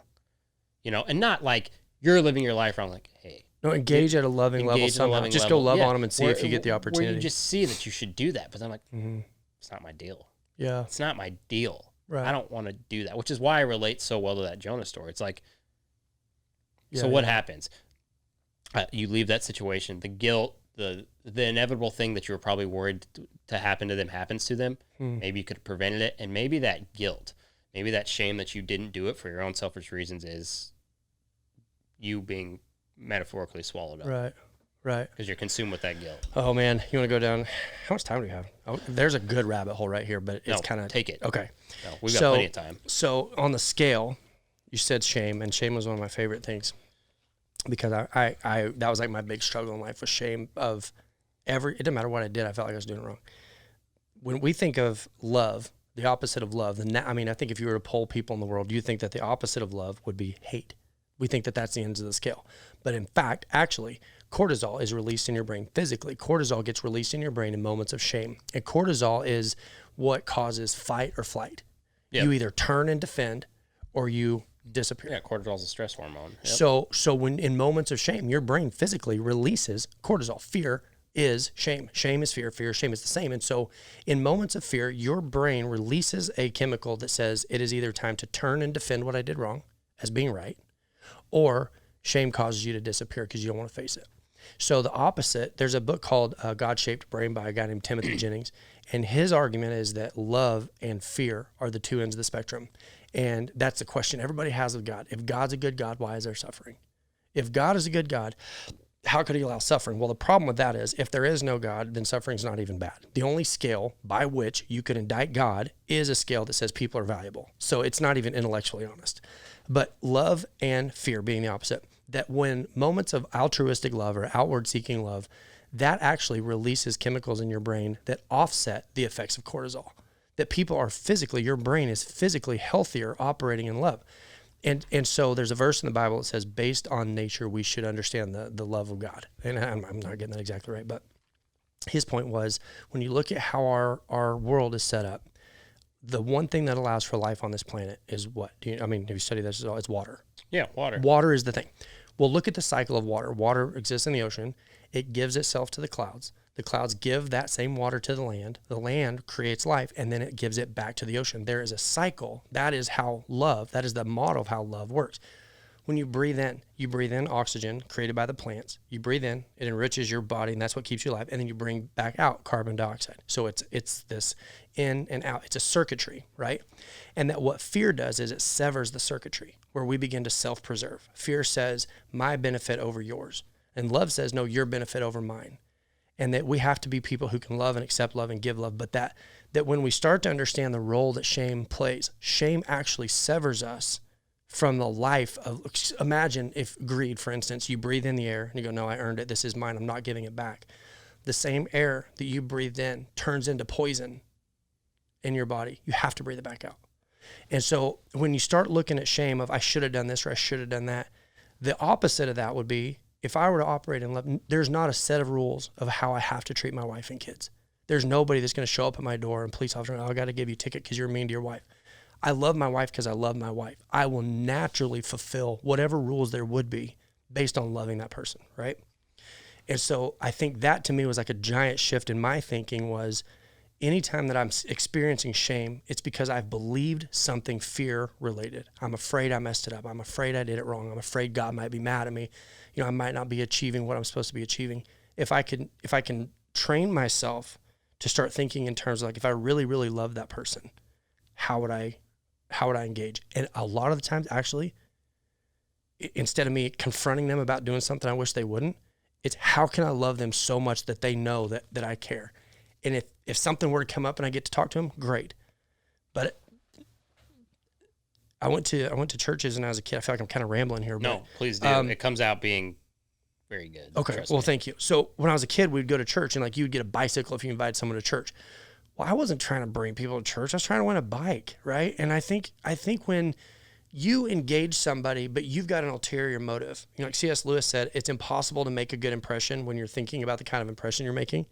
You know, and not like you're living your life wrong. Like, hey. No, engage at a loving level somehow. Just go love on them and see if you get the opportunity. Where you just see that you should do that. But I'm like, it's not my deal. Yeah. It's not my deal. Right. I don't want to do that, which is why I relate so well to that Jonah story. It's like, so what happens? You leave that situation, the guilt, the inevitable thing that you were probably worried to happen to them happens to them. Maybe you could have prevented it. And maybe that guilt, maybe that shame that you didn't do it for your own selfish reasons is you being metaphorically swallowed up. Right. Because you're consumed with that guilt. Oh, man. You want to go down? How much time do we have? Oh, there's a good rabbit hole right here, but it's kind of... take it. Okay. No, we've got plenty of time. So on the scale, you said shame, and shame was one of my favorite things. Because I that was like my big struggle in life, was shame of it didn't matter what I did, I felt like I was doing it wrong. When we think of love, the opposite of love, I think if you were to poll people in the world, you think that the opposite of love would be hate. We think that that's the ends of the scale. But in fact, actually, cortisol is released in your brain physically. Cortisol gets released in your brain in moments of shame. And cortisol is what causes fight or flight. Yep. You either turn and defend or you disappear. Yeah, cortisol is a stress hormone. Yep. So when in moments of shame, your brain physically releases cortisol. Fear is shame. Shame is fear. Fear, shame is the same. And so in moments of fear, your brain releases a chemical that says it is either time to turn and defend what I did wrong as being right, or shame causes you to disappear because you don't want to face it. So the opposite, there's a book called God-Shaped Brain by a guy named Timothy Jennings. And his argument is that love and fear are the two ends of the spectrum. And that's the question everybody has of God. If God's a good God, why is there suffering? If God is a good God, how could he allow suffering? Well, the problem with that is if there is no God, then suffering's not even bad. The only scale by which you could indict God is a scale that says people are valuable. So it's not even intellectually honest. But love and fear being the opposite, that when moments of altruistic love or outward seeking love, that actually releases chemicals in your brain that offset the effects of cortisol. That people are physically, your brain is physically healthier operating in love. And so there's a verse in the Bible that says, based on nature, we should understand the love of God. And I'm not getting that exactly right, but his point was, when you look at how our world is set up, the one thing that allows for life on this planet is what? Have you studied this at all? It's water. Yeah, water. Water is the thing. Well, look at the cycle of water. Water exists in the ocean. It gives itself to the clouds. The clouds give that same water to the land. The land creates life, and then it gives it back to the ocean. There is a cycle. That is the model of how love works. When you breathe in oxygen created by the plants. You breathe in, it enriches your body, and that's what keeps you alive. And then you bring back out carbon dioxide. So it's this in and out. It's a circuitry, right? And that what fear does is it severs the circuitry, where we begin to self-preserve. Fear says, my benefit over yours. And love says, no, your benefit over mine. And that we have to be people who can love and accept love and give love. But that when we start to understand the role that shame plays, shame actually severs us from the life of, imagine if greed, for instance, you breathe in the air and you go, no, I earned it. This is mine. I'm not giving it back. The same air that you breathed in turns into poison in your body. You have to breathe it back out. And so when you start looking at shame of, I should have done this or I should have done that, the opposite of that would be, if I were to operate in love, there's not a set of rules of how I have to treat my wife and kids. There's nobody that's going to show up at my door and police officer, I got to give you a ticket because you're mean to your wife. I love my wife because I love my wife. I will naturally fulfill whatever rules there would be based on loving that person, right? And so I think that to me was like a giant shift in my thinking was, anytime that I'm experiencing shame, it's because I've believed something fear related. I'm afraid I messed it up. I'm afraid I did it wrong. I'm afraid God might be mad at me. I might not be achieving what I'm supposed to be achieving. If I can train myself to start thinking in terms of like, if I really, really love that person, how would I engage? And a lot of the times, actually, instead of me confronting them about doing something I wish they wouldn't, it's how can I love them so much that they know that I care? And if something were to come up and I get to talk to them, great. But I went to churches and I was a kid. I feel like I'm kind of rambling here. No, please do. It comes out being very good. Okay. Well, thank you. So when I was a kid, we'd go to church and like you would get a bicycle if you invited someone to church. Well, I wasn't trying to bring people to church. I was trying to win a bike, right? And I think when you engage somebody, but you've got an ulterior motive, like C.S. Lewis said, it's impossible to make a good impression when you're thinking about the kind of impression you're making.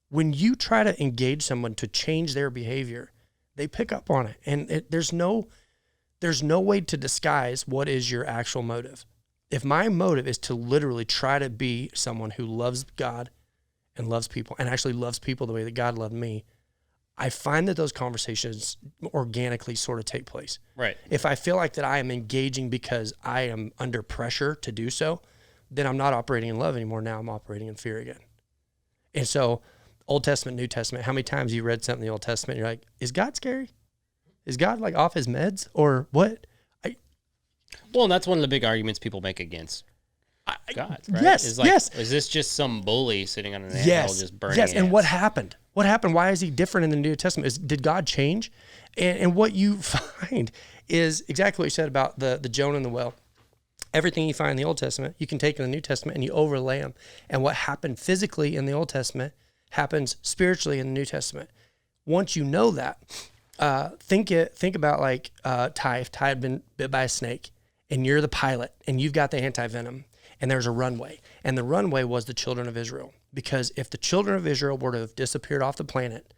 When you try to engage someone to change their behavior, they pick up on it. And there's no way to disguise what is your actual motive. If my motive is to literally try to be someone who loves God and loves people and actually loves people the way that God loved me, I find that those conversations organically sort of take place. Right. If I feel like that I am engaging because I am under pressure to do so, then I'm not operating in love anymore. Now I'm operating in fear again. And so Old Testament, New Testament, how many times you read something in the Old Testament and you're like, is God scary? Is God like off his meds or what? Well, and that's one of the big arguments people make against God, right? Yes, yes. Is this just some bully sitting on an anthill just burning ants? And what happened? What happened? Why is he different in the New Testament? Did God change? And what you find is exactly what you said about the Jonah and the well. Everything you find in the Old Testament, you can take in the New Testament and you overlay them. And what happened physically in the Old Testament happens spiritually in the New Testament. Once you know that, think about like Ty. If Ty had been bit by a snake and you're the pilot and you've got the anti-venom and there's a runway, and the runway was the children of Israel. Because if the children of Israel were to have disappeared off the planet,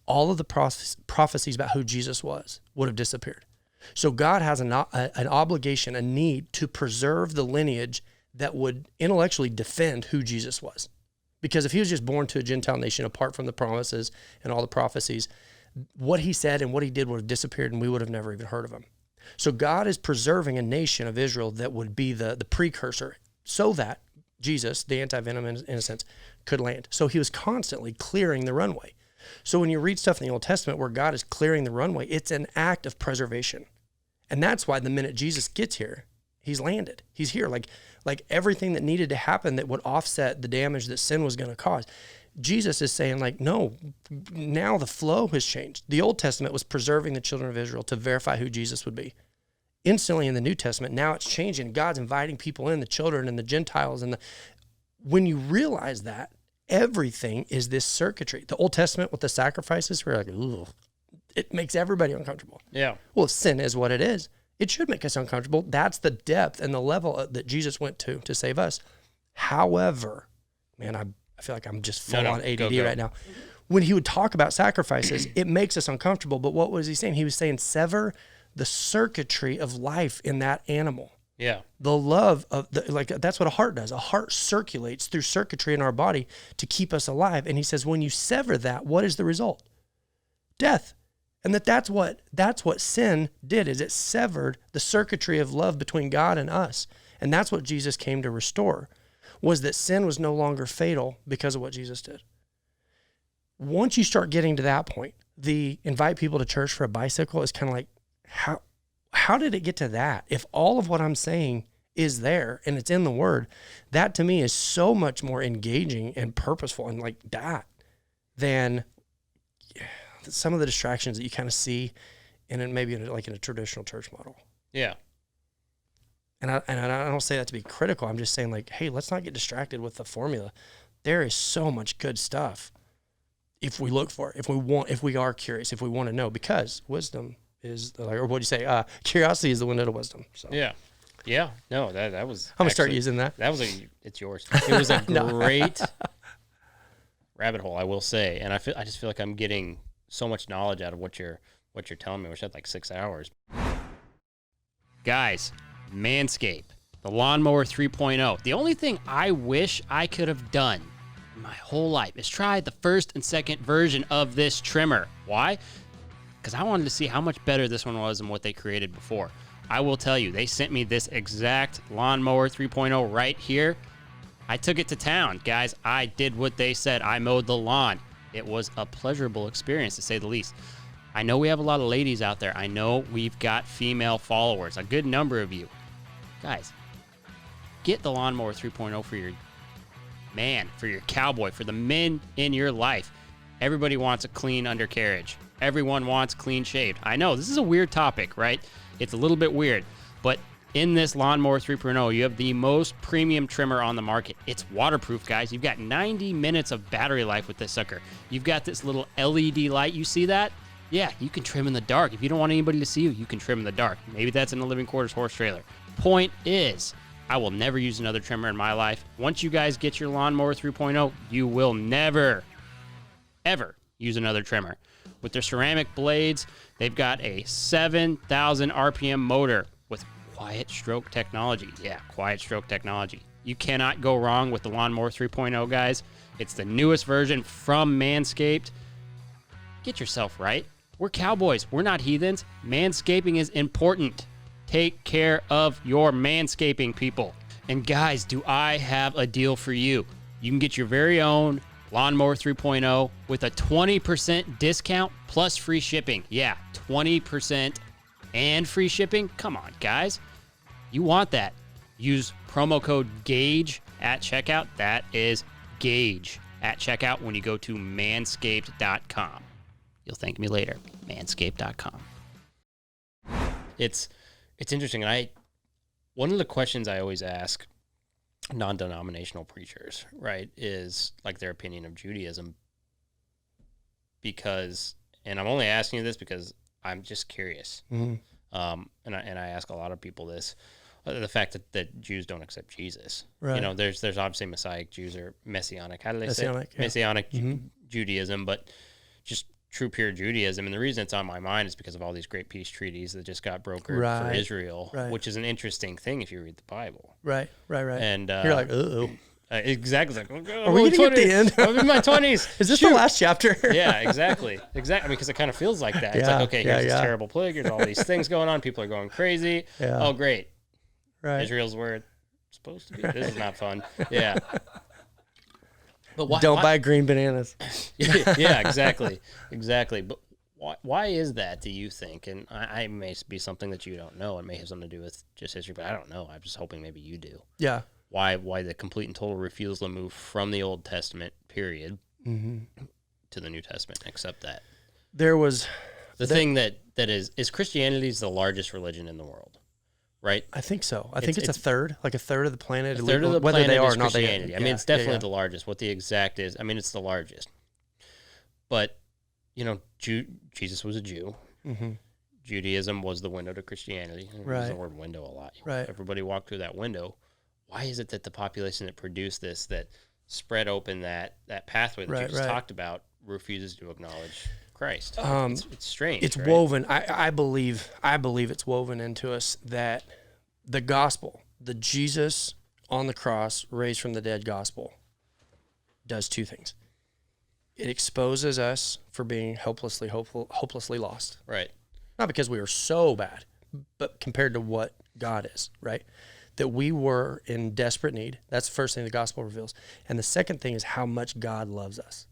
all of the prophecies about who Jesus was would have disappeared. So God has an obligation, a need to preserve the lineage that would intellectually defend who Jesus was. Because if he was just born to a Gentile nation apart from the promises and all the prophecies, what he said and what he did would have disappeared and we would have never even heard of him. So God is preserving a nation of Israel that would be the precursor so that Jesus, the anti-venom in a sense, could land. So he was constantly clearing the runway. So when you read stuff in the Old Testament where God is clearing the runway, it's an act of preservation. And that's why the minute Jesus gets here, he's landed. He's here. Like like everything that needed to happen that would offset the damage that sin was going to cause. Jesus is saying like, no, now the flow has changed. The Old Testament was preserving the children of Israel to verify who Jesus would be. Instantly in the New Testament, now it's changing. God's inviting people in, the children and the Gentiles. And when you realize that, everything is this circuitry. The Old Testament with the sacrifices, we're like, ooh, it makes everybody uncomfortable. Yeah. Well, sin is what it is. It should make us uncomfortable. That's the depth and the level that Jesus went to save us. However, man, I feel like I'm just full on ADD right now. When he would talk about sacrifices, it makes us uncomfortable. But what was he saying? He was saying sever the circuitry of life in that animal. Yeah. The love of that's what a heart does. A heart circulates through circuitry in our body to keep us alive. And he says, when you sever that, what is the result? Death. And that's what sin did, is it severed the circuitry of love between God and us. And that's what Jesus came to restore, was that sin was no longer fatal because of what Jesus did. Once you start getting to that point, the invite people to church for a bicycle is kind of like, how did it get to that? If all of what I'm saying is there and it's in the Word, that to me is so much more engaging and purposeful and like that than some of the distractions that you kind of see in a traditional church model. Yeah. And I don't say that to be critical. I'm just saying like, hey, let's not get distracted with the formula. There is so much good stuff if we look for it, if we are curious, if we want to know, because wisdom is, or what do you say? Curiosity is the window to wisdom. So. Yeah. Yeah. No, that was. I'm going to start using that. It's yours. It was a great rabbit hole, I will say. And I just feel like I'm getting so much knowledge out of what you're telling me. I wish I had like 6 hours. Guys, Manscaped, the Lawnmower 3.0. The only thing I wish I could have done in my whole life is try the first and second version of this trimmer. Why? Because I wanted to see how much better this one was than what they created before. I will tell you, they sent me this exact Lawnmower 3.0 right here. I took it to town. Guys, I did what they said. I mowed the lawn. It was a pleasurable experience, to say the least. I know we have a lot of ladies out there. I know we've got female followers, a good number of you. Guys, get the Lawnmower 3.0 for your man, for your cowboy, for the men in your life. Everybody wants a clean undercarriage. Everyone wants clean shaved. I know, this is a weird topic, right? It's a little bit weird, but in this Lawnmower 3.0, you have the most premium trimmer on the market. It's waterproof, guys. You've got 90 minutes of battery life with this sucker. You've got this little LED light. You see that? Yeah, you can trim in the dark. If you don't want anybody to see you, you can trim in the dark. Maybe that's in a living quarters horse trailer. Point is, I will never use another trimmer in my life. Once you guys get your Lawnmower 3.0, you will never, ever use another trimmer. With their ceramic blades, they've got a 7,000 RPM motor with quiet stroke technology. Yeah, quiet stroke technology. You cannot go wrong with the Lawnmower 3.0, guys. It's the newest version from Manscaped. Get yourself right. We're cowboys. We're not heathens. Manscaping is important. Take care of your manscaping, people. And guys, do I have a deal for you? You can get your very own Lawnmower 3.0 with a 20% discount plus free shipping. Yeah, 20% and free shipping. Come on, guys. You want that. Use promo code GAUGE at checkout. That is GAUGE at checkout when you go to manscaped.com. You'll thank me later. Manscaped.com. It's interesting. And one of the questions I always ask non-denominational preachers, right, is like their opinion of Judaism. Because, and I'm only asking you this because I'm just curious. Mm-hmm. And I ask a lot of people this, the fact that Jews don't accept Jesus. Right. You know, there's obviously Messianic Jews or Messianic. How do they say it? Yeah. Messianic Judaism, but just true pure Judaism. And the reason it's on my mind is because of all these great peace treaties that just got brokered for Israel, which is an interesting thing if you read the Bible. Right. And you're like, uh-oh. Exactly. Like, are we getting at the end? I'm in my 20s. Is this the last chapter? Yeah, exactly. I mean, because it kind of feels like that. It's like, okay, here's this terrible plague. Here's all these things going on. People are going crazy. Yeah. Oh, great. Right. Israel's where it's supposed to be. This is not fun. Yeah. But don't buy green bananas. Yeah, exactly. But why is that, do you think? And I may be something that you don't know. It may have something to do with just history, but I don't know. I'm just hoping maybe you do. Yeah. why the complete and total refusal to move from the Old Testament period to the New Testament, accept that. There was the thing that is Christianity is the largest religion in the world, right? I think so. I think it's a third of the planet. A third of the whether planet they are is or not. Christianity. I mean, it's definitely the largest. What the exact is, I mean, it's the largest. But, Jesus was a Jew. Mm-hmm. Judaism was the window to Christianity. I use the word window a lot. Right. Everybody walked through that window. Why is it that the population that produced this, that spread open that pathway that you just talked about, refuses to acknowledge Christ? It's strange. It's woven. I believe it's woven into us that the gospel, the Jesus on the cross, raised from the dead gospel, does two things. It exposes us for being hopelessly lost. Right. Not because we were so bad, but compared to what God is, right? That we were in desperate need. That's the first thing the gospel reveals. And the second thing is how much God loves us.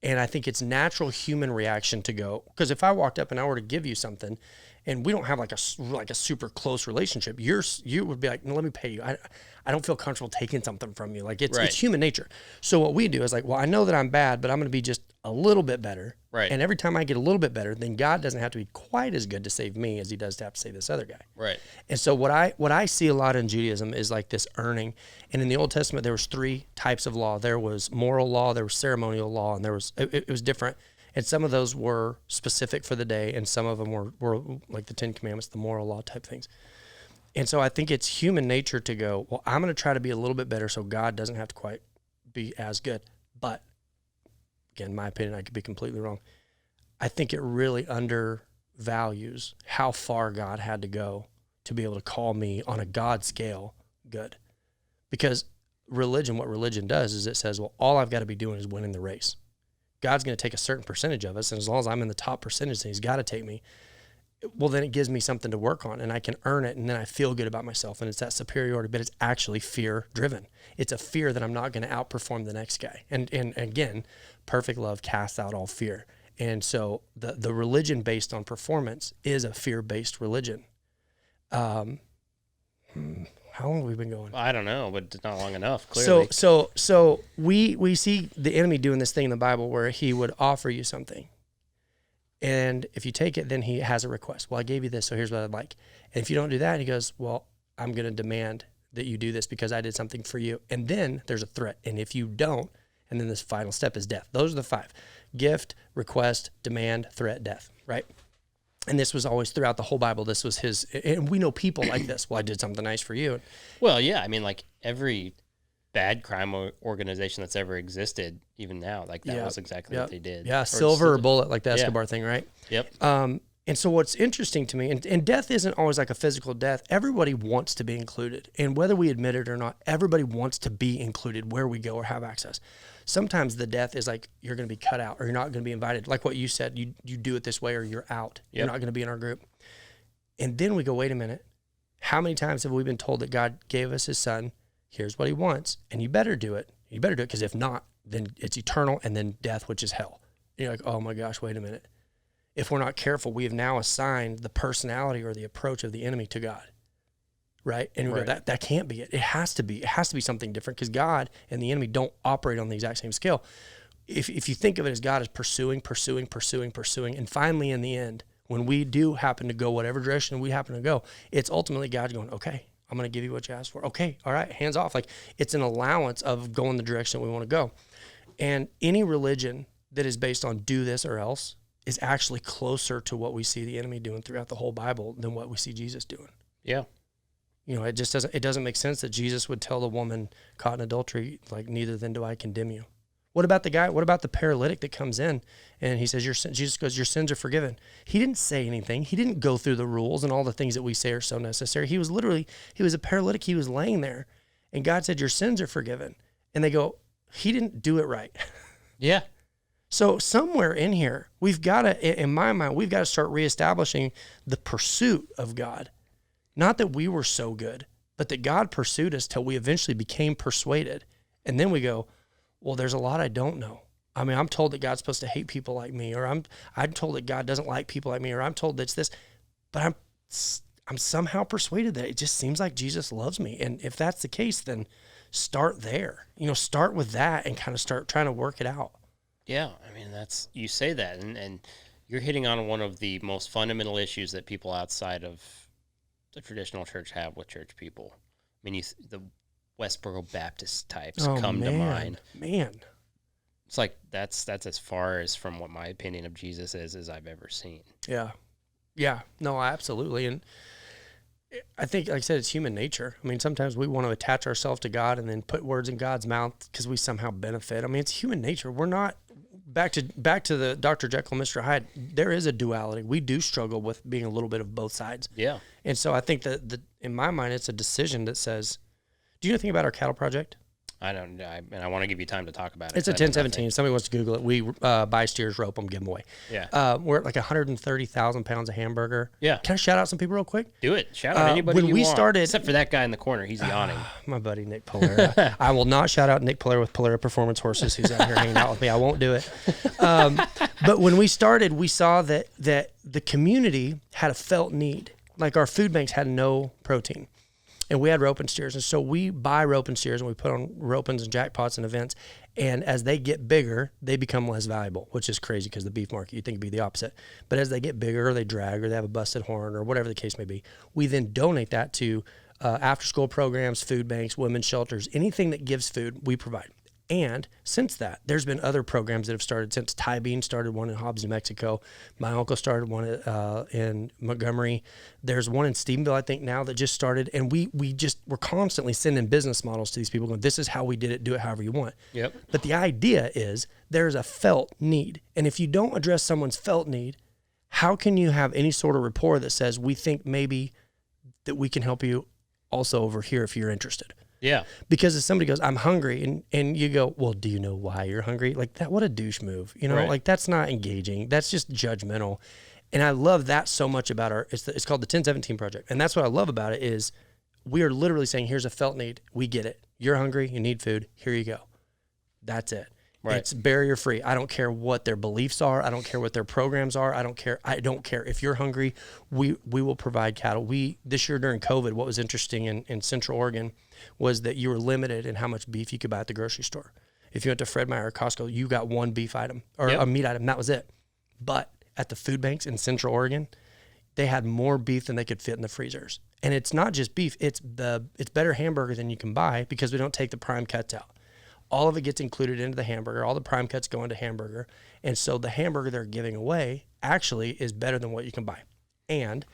And I think it's natural human reaction to go, because if I walked up and I were to give you something and we don't have like a super close relationship, you would be like, no, let me pay you. I don't feel comfortable taking something from you. Like it's human nature. So what we do is like, well, I know that I'm bad, but I'm going to be just a little bit better. Right. And every time I get a little bit better, then God doesn't have to be quite as good to save me as he does to have to save this other guy. Right. And so what I see a lot in Judaism is like this earning. And in the Old Testament, there was three types of law. There was moral law, there was ceremonial law, and it was different. And some of those were specific for the day, and some of them were like the 10 Commandments, the moral law type things. And so I think it's human nature to go, well, I'm going to try to be a little bit better so God doesn't have to quite be as good. But again, in my opinion, I could be completely wrong. I think it really undervalues how far God had to go to be able to call me on a God scale good. Because what religion does is it says, well, all I've got to be doing is winning the race. God's going to take a certain percentage of us, and as long as I'm in the top percentage, then he's got to take me. Well, then it gives me something to work on, and I can earn it, and then I feel good about myself, and it's that superiority, but it's actually fear-driven. It's a fear that I'm not going to outperform the next guy. And again, perfect love casts out all fear. And so the religion based on performance is a fear-based religion. How long have we been going? I don't know, but it's not long enough, clearly. So we see the enemy doing this thing in the Bible where he would offer you something. And if you take it, then he has a request. Well, I gave you this, so here's what I'd like. And if you don't do that, he goes, well, I'm going to demand that you do this because I did something for you. And then there's a threat. And if you don't, and then this final step is death. Those are the five: gift, request, demand, threat, death, right? And this was always throughout the whole Bible. This was his, and we know people like this. Well, I did something nice for you. Well, yeah. I mean, like every bad crime organization that's ever existed, even now, like that was exactly what they did. Yeah, silver or bullet, like the Escobar thing, right? Yep. And so what's interesting to me, and death isn't always like a physical death. Everybody wants to be included. And whether we admit it or not, everybody wants to be included where we go or have access. Sometimes the death is like, you're going to be cut out or you're not going to be invited. Like what you said, you do it this way or you're out. Yep. You're not going to be in our group. And then we go, wait a minute. How many times have we been told that God gave us his son? Here's what he wants. And you better do it. You better do it because if not, then it's eternal and then death, which is hell. And you're like, oh my gosh, wait a minute. If we're not careful, we have now assigned the personality or the approach of the enemy to God. Right? And we go, that can't be it. It has to be something different because God and the enemy don't operate on the exact same scale. If you think of it as God is pursuing, and finally in the end, when we do happen to go whatever direction we happen to go, it's ultimately God going, okay, I'm going to give you what you asked for. Okay, all right, hands off. Like it's an allowance of going the direction we want to go. And any religion that is based on do this or else is actually closer to what we see the enemy doing throughout the whole Bible than what we see Jesus doing. Yeah. You know, it doesn't make sense that Jesus would tell the woman caught in adultery, like, neither then do I condemn you. What about the paralytic that comes in and he says, Jesus goes, your sins are forgiven. He didn't say anything. He didn't go through the rules and all the things that we say are so necessary. He was a paralytic. He was laying there and God said, your sins are forgiven. And they go, he didn't do it right. Yeah. So somewhere in here, we've got to, in my mind, we've got to start reestablishing the pursuit of God. Not that we were so good, but that God pursued us till we eventually became persuaded. And then we go, well, there's a lot I don't know. I mean, I'm told that God's supposed to hate people like me, or I'm told that God doesn't like people like me, or I'm told that it's this, but I'm somehow persuaded that it just seems like Jesus loves me. And if that's the case, then start there. Start with that and kind of start trying to work it out. Yeah, I mean, you say that, and you're hitting on one of the most fundamental issues that people outside of the traditional church have with church people. I mean, the Westboro Baptist types come to mind. Man. It's like that's as far as from what my opinion of Jesus is as I've ever seen. Yeah. Yeah. No, absolutely. And I think, like I said, it's human nature. I mean, sometimes we want to attach ourselves to God and then put words in God's mouth because we somehow benefit. I mean, it's human nature. We're not back to the Dr. Jekyll, Mr. Hyde. There is a duality. We do struggle with being a little bit of both sides. Yeah. And so I think that in my mind, it's a decision that says, do you know anything about our cattle project? I don't, and I want to give you time to talk about it. It's a 1017. If somebody wants to Google it, we buy steers, rope them, give them away. Yeah. We're at like 130,000 pounds of hamburger. Yeah. Can I shout out some people real quick? Do it. Shout out anybody when you we want. started, Except for that guy in the corner. He's yawning. My buddy Nick Polera. I will not shout out Nick Polera with Polera Performance Horses, who's out here hanging out with me. I won't do it. But when we started, we saw that the community had a felt need. Like our food banks had no protein. And we had roping steers. And so we buy roping steers and we put on ropings and jackpots and events. And as they get bigger, they become less valuable, which is crazy because the beef market, you'd think it'd be the opposite. But as they get bigger, or they drag, or they have a busted horn, or whatever the case may be, we then donate that to after-school programs, food banks, women's shelters, anything that gives food, we provide. And since that, there's been other programs that have started since. Ty Bean started one in Hobbs, New Mexico. My uncle started one in Montgomery. There's one in Stephenville, I think, now that just started. And we're constantly sending business models to these people going, this is how we did it, do it however you want. Yep. But the idea is there's a felt need. And if you don't address someone's felt need, how can you have any sort of rapport that says, we think maybe that we can help you also over here if you're interested? Yeah. Because if somebody goes, I'm hungry, and you go, well, do you know why you're hungry? Like that, what a douche move. Right. Like that's not engaging. That's just judgmental. And I love that so much about it's called the 1017 Project. And that's what I love about it is we are literally saying, here's a felt need. We get it. You're hungry. You need food. Here you go. That's it. Right. It's barrier free. I don't care what their beliefs are. I don't care what their programs are. I don't care. If you're hungry, we will provide cattle. This year during COVID, what was interesting in Central Oregon was that you were limited in how much beef you could buy at the grocery store. If you went to Fred Meyer or Costco, you got one beef item or a meat item. That was it. But at the food banks in Central Oregon, they had more beef than they could fit in the freezers. And it's not just beef. It's better hamburger than you can buy because we don't take the prime cuts out. All of it gets included into the hamburger. All the prime cuts go into hamburger. And so the hamburger they're giving away actually is better than what you can buy. And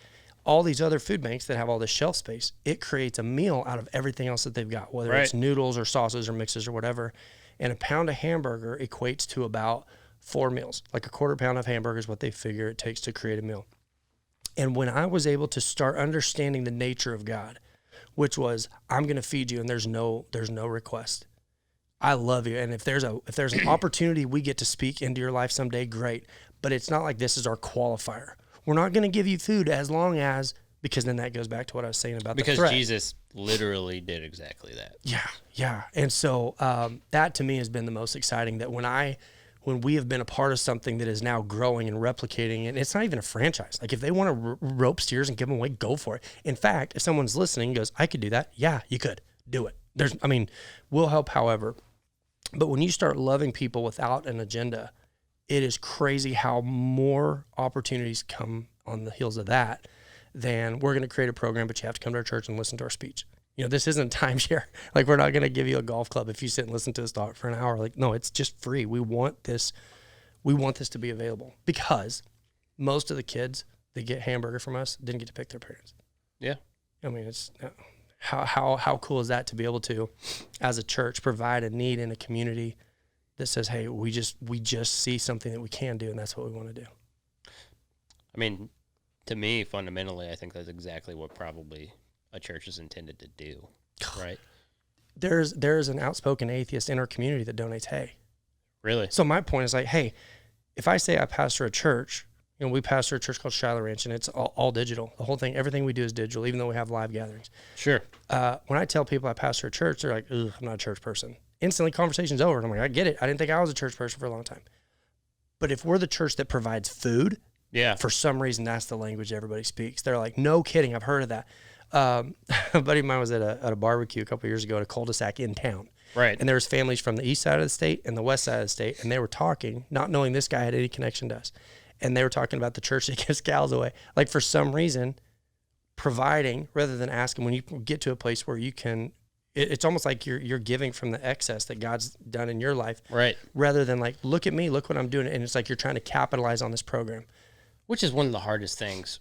all these other food banks that have all this shelf space, it creates a meal out of everything else that they've got, whether it's noodles or sauces or mixes or whatever. And a pound of hamburger equates to about 4 meals. Like a quarter pound of hamburger is what they figure it takes to create a meal. And when I was able to start understanding the nature of God, which was, I'm going to feed you and there's no request. I love you. And if there's an opportunity we get to speak into your life someday, great. But it's not like this is our qualifier. We're not going to give you food as long as, because then that goes back to what I was saying about the threat. Because Jesus literally did exactly that. Yeah. And so that to me has been the most exciting, that when we have been a part of something that is now growing and replicating, and it's not even a franchise. Like if they want to rope steers and give them away, go for it. In fact, if someone's listening and goes, I could do that. Yeah, you could do it. We'll help however. But when you start loving people without an agenda, it is crazy how more opportunities come on the heels of that than we're going to create a program, but you have to come to our church and listen to our speech. This isn't timeshare. Like we're not going to give you a golf club if you sit and listen to us talk for an hour. Like, no, it's just free. We want this to be available because most of the kids that get hamburger from us didn't get to pick their parents. Yeah. It's how cool is that to be able to, as a church, provide a need in a community that says, hey, we just see something that we can do, and that's what we want to do. I mean, to me, fundamentally, I think that's exactly what probably a church is intended to do, right? There's an outspoken atheist in our community that donates hay. Really? So my point is like, hey, if I say I pastor a church, we pastor a church called Shiloh Ranch, and it's all digital. The whole thing, everything we do is digital, even though we have live gatherings. Sure. When I tell people I pastor a church, they're like, ugh, I'm not a church person. Instantly, conversation's over. And I'm like, I get it. I didn't think I was a church person for a long time. But if we're the church that provides food, yeah, for some reason, that's the language everybody speaks. They're like, no kidding, I've heard of that. A buddy of mine was at a barbecue a couple years ago at a cul-de-sac in town. Right. And there was families from the east side of the state and the west side of the state, and they were talking, not knowing this guy had any connection to us. And they were talking about the church that gives cows away. Like, for some reason, providing rather than asking, when you get to a place where you can, it's almost like you're giving from the excess that God's done in your life. Right. Rather than like, look at me, look what I'm doing. And it's like you're trying to capitalize on this program. Which is one of the hardest things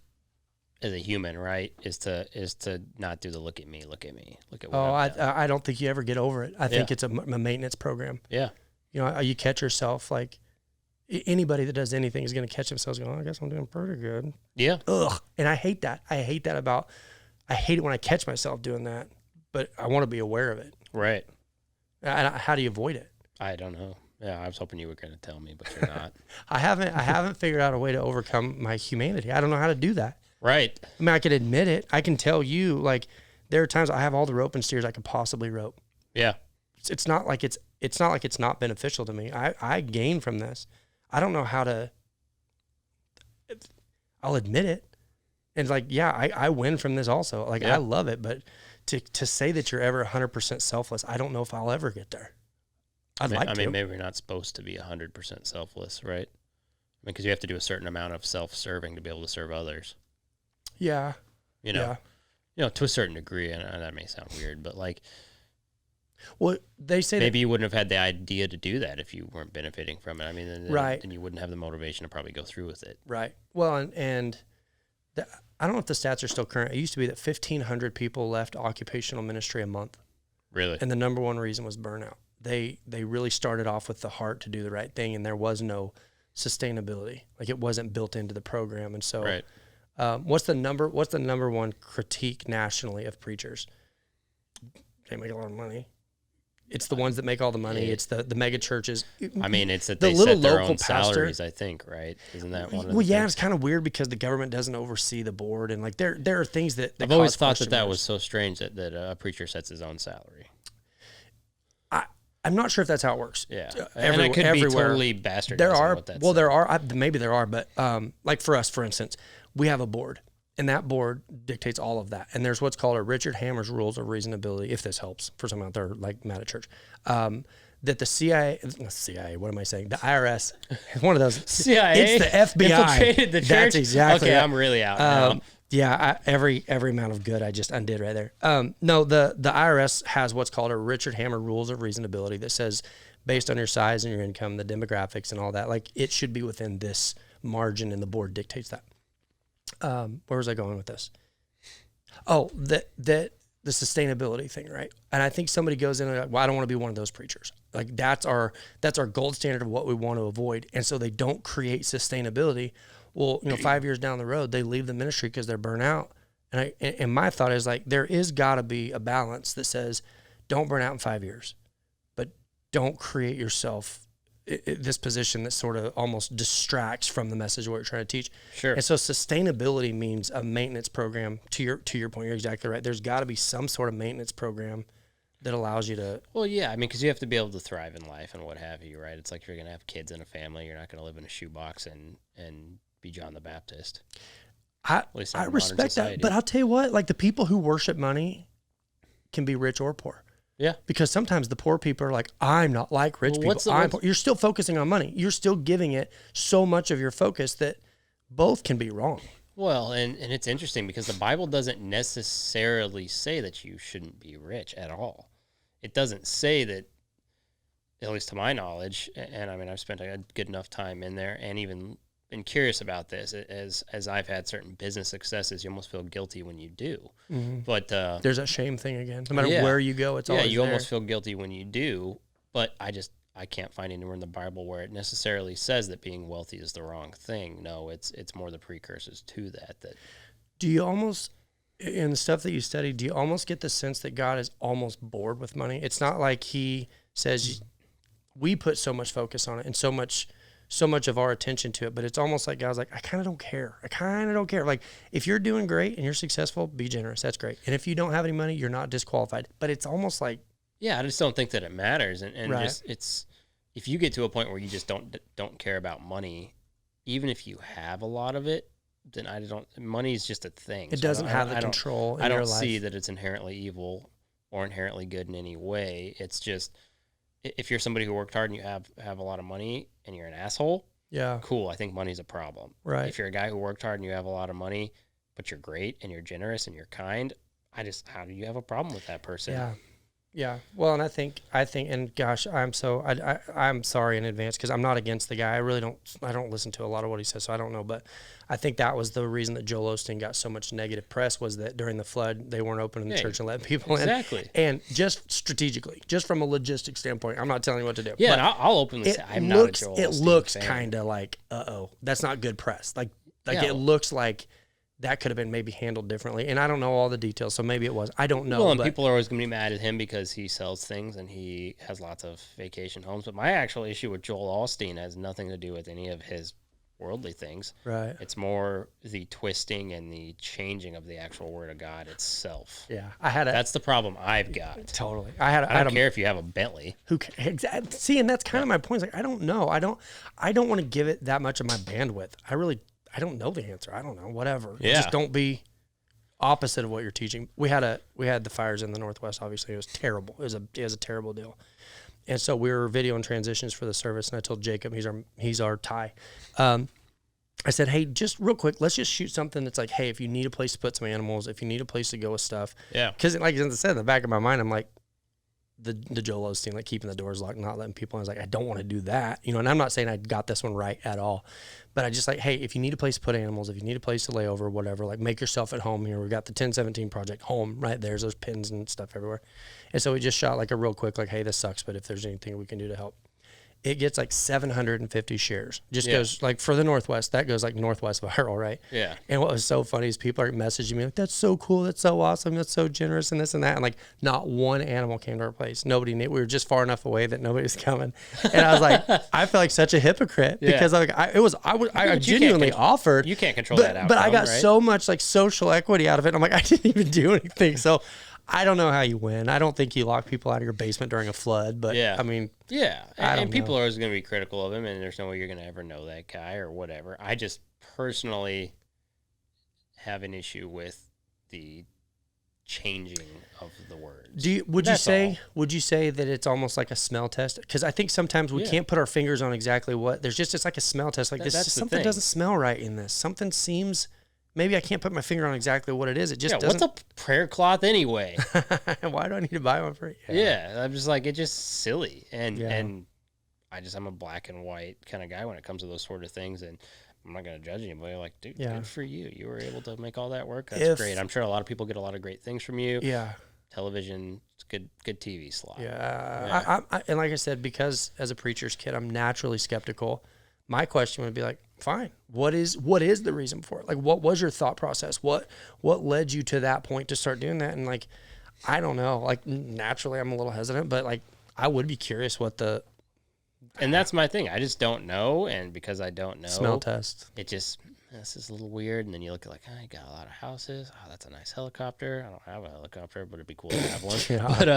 as a human, right? Is to not do the look at me, look at what I don't think you ever get over it. I think it's a maintenance program. Yeah. You know, you catch yourself, like, anybody that does anything is going to catch themselves going, I guess I'm doing pretty good. Yeah. Ugh. And I hate that. I hate it when I catch myself doing that, but I want to be aware of it. Right. How do you avoid it? I don't know. Yeah, I was hoping you were going to tell me, but you're not. I haven't figured out a way to overcome my humanity. I don't know how to do that. Right. I mean, I could admit it. I can tell you, like, there are times I have all the rope and steers I could possibly rope. Yeah. It's not like it's not beneficial to me. I gain from this. I don't know how to. I'll admit it, and like, yeah, I win from this also. Like, I love it, but to say that you're ever 100% selfless, I don't know if I'll ever get there. I mean, maybe we're not supposed to be 100% selfless, right? I mean, because you have to do a certain amount of self-serving to be able to serve others. Yeah. You know, to a certain degree, and that may sound weird, but like, well, they say maybe you wouldn't have had the idea to do that if you weren't benefiting from it. I mean, then you wouldn't have the motivation to probably go through with it. Right. Well, and I don't know if the stats are still current. It used to be that 1,500 people left occupational ministry a month. Really? And the number one reason was burnout. They really started off with the heart to do the right thing, and there was no sustainability. Like, it wasn't built into the program. And so, right. What's the number one critique nationally of preachers? They make a lot of money. It's the ones that make all the money. Yeah. It's the mega churches. I mean, it's that the they little set their local own salaries, I think, right? Isn't that one of the Well, yeah, things? it's kind of weird because the government doesn't oversee the board, and like there are things that I've always thought that was so strange that a preacher sets his own salary. I'm not sure if that's how it works. Yeah, and I could be totally bastardizing there are, what that's. Well, there are. Maybe there are, but like for us, for instance, we have a board, and that board dictates all of that. And there's what's called a Richard Hammer's Rules of Reasonability, if this helps for someone out there like mad at church. That the CIA, what am I saying? The IRS, one of those. CIA? It's the FBI. Infiltrated the church? That's exactly Okay, right. I'm really out now. Yeah, every amount of good I just undid right there. No, the IRS has what's called a Richard Hammer Rules of Reasonability that says, based on your size and your income, the demographics and all that, like, it should be within this margin, and the board dictates that. Where was I going with this? Oh, the sustainability thing, right? And I think somebody goes in and like, well, I don't want to be one of those preachers. Like, that's our gold standard of what we want to avoid. And so they don't create sustainability. Well, 5 years down the road, they leave the ministry because they're burnt out. And my thought is, like, there is got to be a balance that says, don't burn out in 5 years, but don't create yourself this position that sort of almost distracts from the message of what you're trying to teach. Sure. And so sustainability means a maintenance program. To your point, you're exactly right. There's got to be some sort of maintenance program that allows you to. Well, yeah, I mean, because you have to be able to thrive in life and what have you, right? It's like you're going to have kids and a family. You're not going to live in a shoebox and be John the Baptist. I respect that, but I'll tell you what, like, the people who worship money can be rich or poor. Yeah. Because sometimes the poor people are like, I'm not like rich people. You're still focusing on money. You're still giving it so much of your focus that both can be wrong. Well, and it's interesting because the Bible doesn't necessarily say that you shouldn't be rich at all. It doesn't say that, at least to my knowledge, and I mean, I've spent a good enough time in there and even been curious about this. As I've had certain business successes, you almost feel guilty when you do. Mm-hmm. But there's that shame thing again. No matter where you go, it's always you there. almost feel guilty when you do. But I can't find anywhere in the Bible where it necessarily says that being wealthy is the wrong thing. No, it's more the precursors to that. Do you almost, in the stuff that you study, do you almost get the sense that God is almost bored with money? It's not like he says we put so much focus on it and so much of our attention to it, but it's almost like God's like, I kind of don't care. Like, if you're doing great and you're successful, be generous. That's great. And if you don't have any money, you're not disqualified. But it's almost like, yeah, I just don't think that it matters. And right. just, it's, if you get to a point where you just don't care about money, even if you have a lot of it, then I don't. Money is just a thing. It doesn't have the control in your life. I don't see that it's inherently evil or inherently good in any way. It's just, if you're somebody who worked hard and you have a lot of money and you're an asshole, yeah, cool. I think money's a problem. Right. If you're a guy who worked hard and you have a lot of money, but you're great and you're generous and you're kind, how do you have a problem with that person? Yeah. Yeah. Well, and I think, and gosh, I'm sorry in advance because I'm not against the guy. I don't listen to a lot of what he says, so I don't know. But I think that was the reason that Joel Osteen got so much negative press, was that during the flood, they weren't opening the church and letting people in. Exactly. And just strategically, just from a logistics standpoint, I'm not telling you what to do. Yeah, and I'll openly say I'm not a Joel Osteen fan. It looks kind of like, that's not good press. It looks like that could have been maybe handled differently. And I don't know all the details, so maybe it was. I don't know. Well, and people are always going to be mad at him because he sells things and he has lots of vacation homes. But my actual issue with Joel Osteen has nothing to do with any of his worldly things. Right. It's more the twisting and the changing of the actual word of God itself. Yeah. That's the problem I've got. Totally. I don't care if you have a Bentley. Exactly. See, and that's kind of my point. It's like, I don't know. I don't want to give it that much of my bandwidth. I don't know the answer. I don't know. Whatever. Yeah. Just don't be opposite of what you're teaching. We had the fires in the Northwest. Obviously, it was terrible. It was a terrible deal. And so we were videoing transitions for the service, and I told Jacob, he's our Thai. I said, hey, just real quick, let's just shoot something that's like, hey, if you need a place to put some animals, if you need a place to go with stuff. Yeah. Because like I said, in the back of my mind, I'm like, the Joel Osteen, like keeping the doors locked, not letting people in. I was like, I don't want to do that, and I'm not saying I got this one right at all, but I just like, hey, if you need a place to put animals, if you need a place to lay over, whatever, like make yourself at home here. We've got the 1017 project home right there's those pins and stuff everywhere, and so we just shot like a real quick, like, hey, this sucks, but if there's anything we can do to help. It gets like 750 shares. Goes like for the Northwest, that goes like Northwest viral, right? Yeah. And what was so funny is people are messaging me like, that's so cool, that's so awesome, that's so generous, and this and that. And like, not one animal came to our place. Nobody knew. We were just far enough away that nobody was coming. And I was like, I feel like such a hypocrite because I genuinely offered. You can't control that outcome, but I got so much like social equity out of it. I'm like, I didn't even do anything. So I don't know how you win. I don't think you lock people out of your basement during a flood, but I mean, and people are always going to be critical of him, and there's no way you're going to ever know that guy or whatever. I just personally have an issue with the changing of the words. Would you say that it's almost like a smell test? Because I think sometimes we can't put our fingers on exactly what. It's like a smell test. Like something doesn't smell right in this. Something seems. Maybe I can't put my finger on exactly what it is. It just doesn't. What's a prayer cloth anyway? Why do I need to buy one for you? Yeah, I'm just like, it's just silly. And I'm a black and white kind of guy when it comes to those sort of things. And I'm not going to judge anybody. Like, dude, good for you. You were able to make all that work. That's great. I'm sure a lot of people get a lot of great things from you. Yeah. Television, it's good TV slot. Yeah. I and like I said, because as a preacher's kid, I'm naturally skeptical. My question would be like, fine, what is the reason for it? Like, what was your thought process? What led you to that point to start doing that? And like, I don't know, like naturally I'm a little hesitant, but like, I would be curious and that's my thing. I just don't know. And because I don't know, smell test, this is a little weird. And then you look at like, I got a lot of houses. Oh, that's a nice helicopter. I don't have a helicopter, but it'd be cool to have one. But,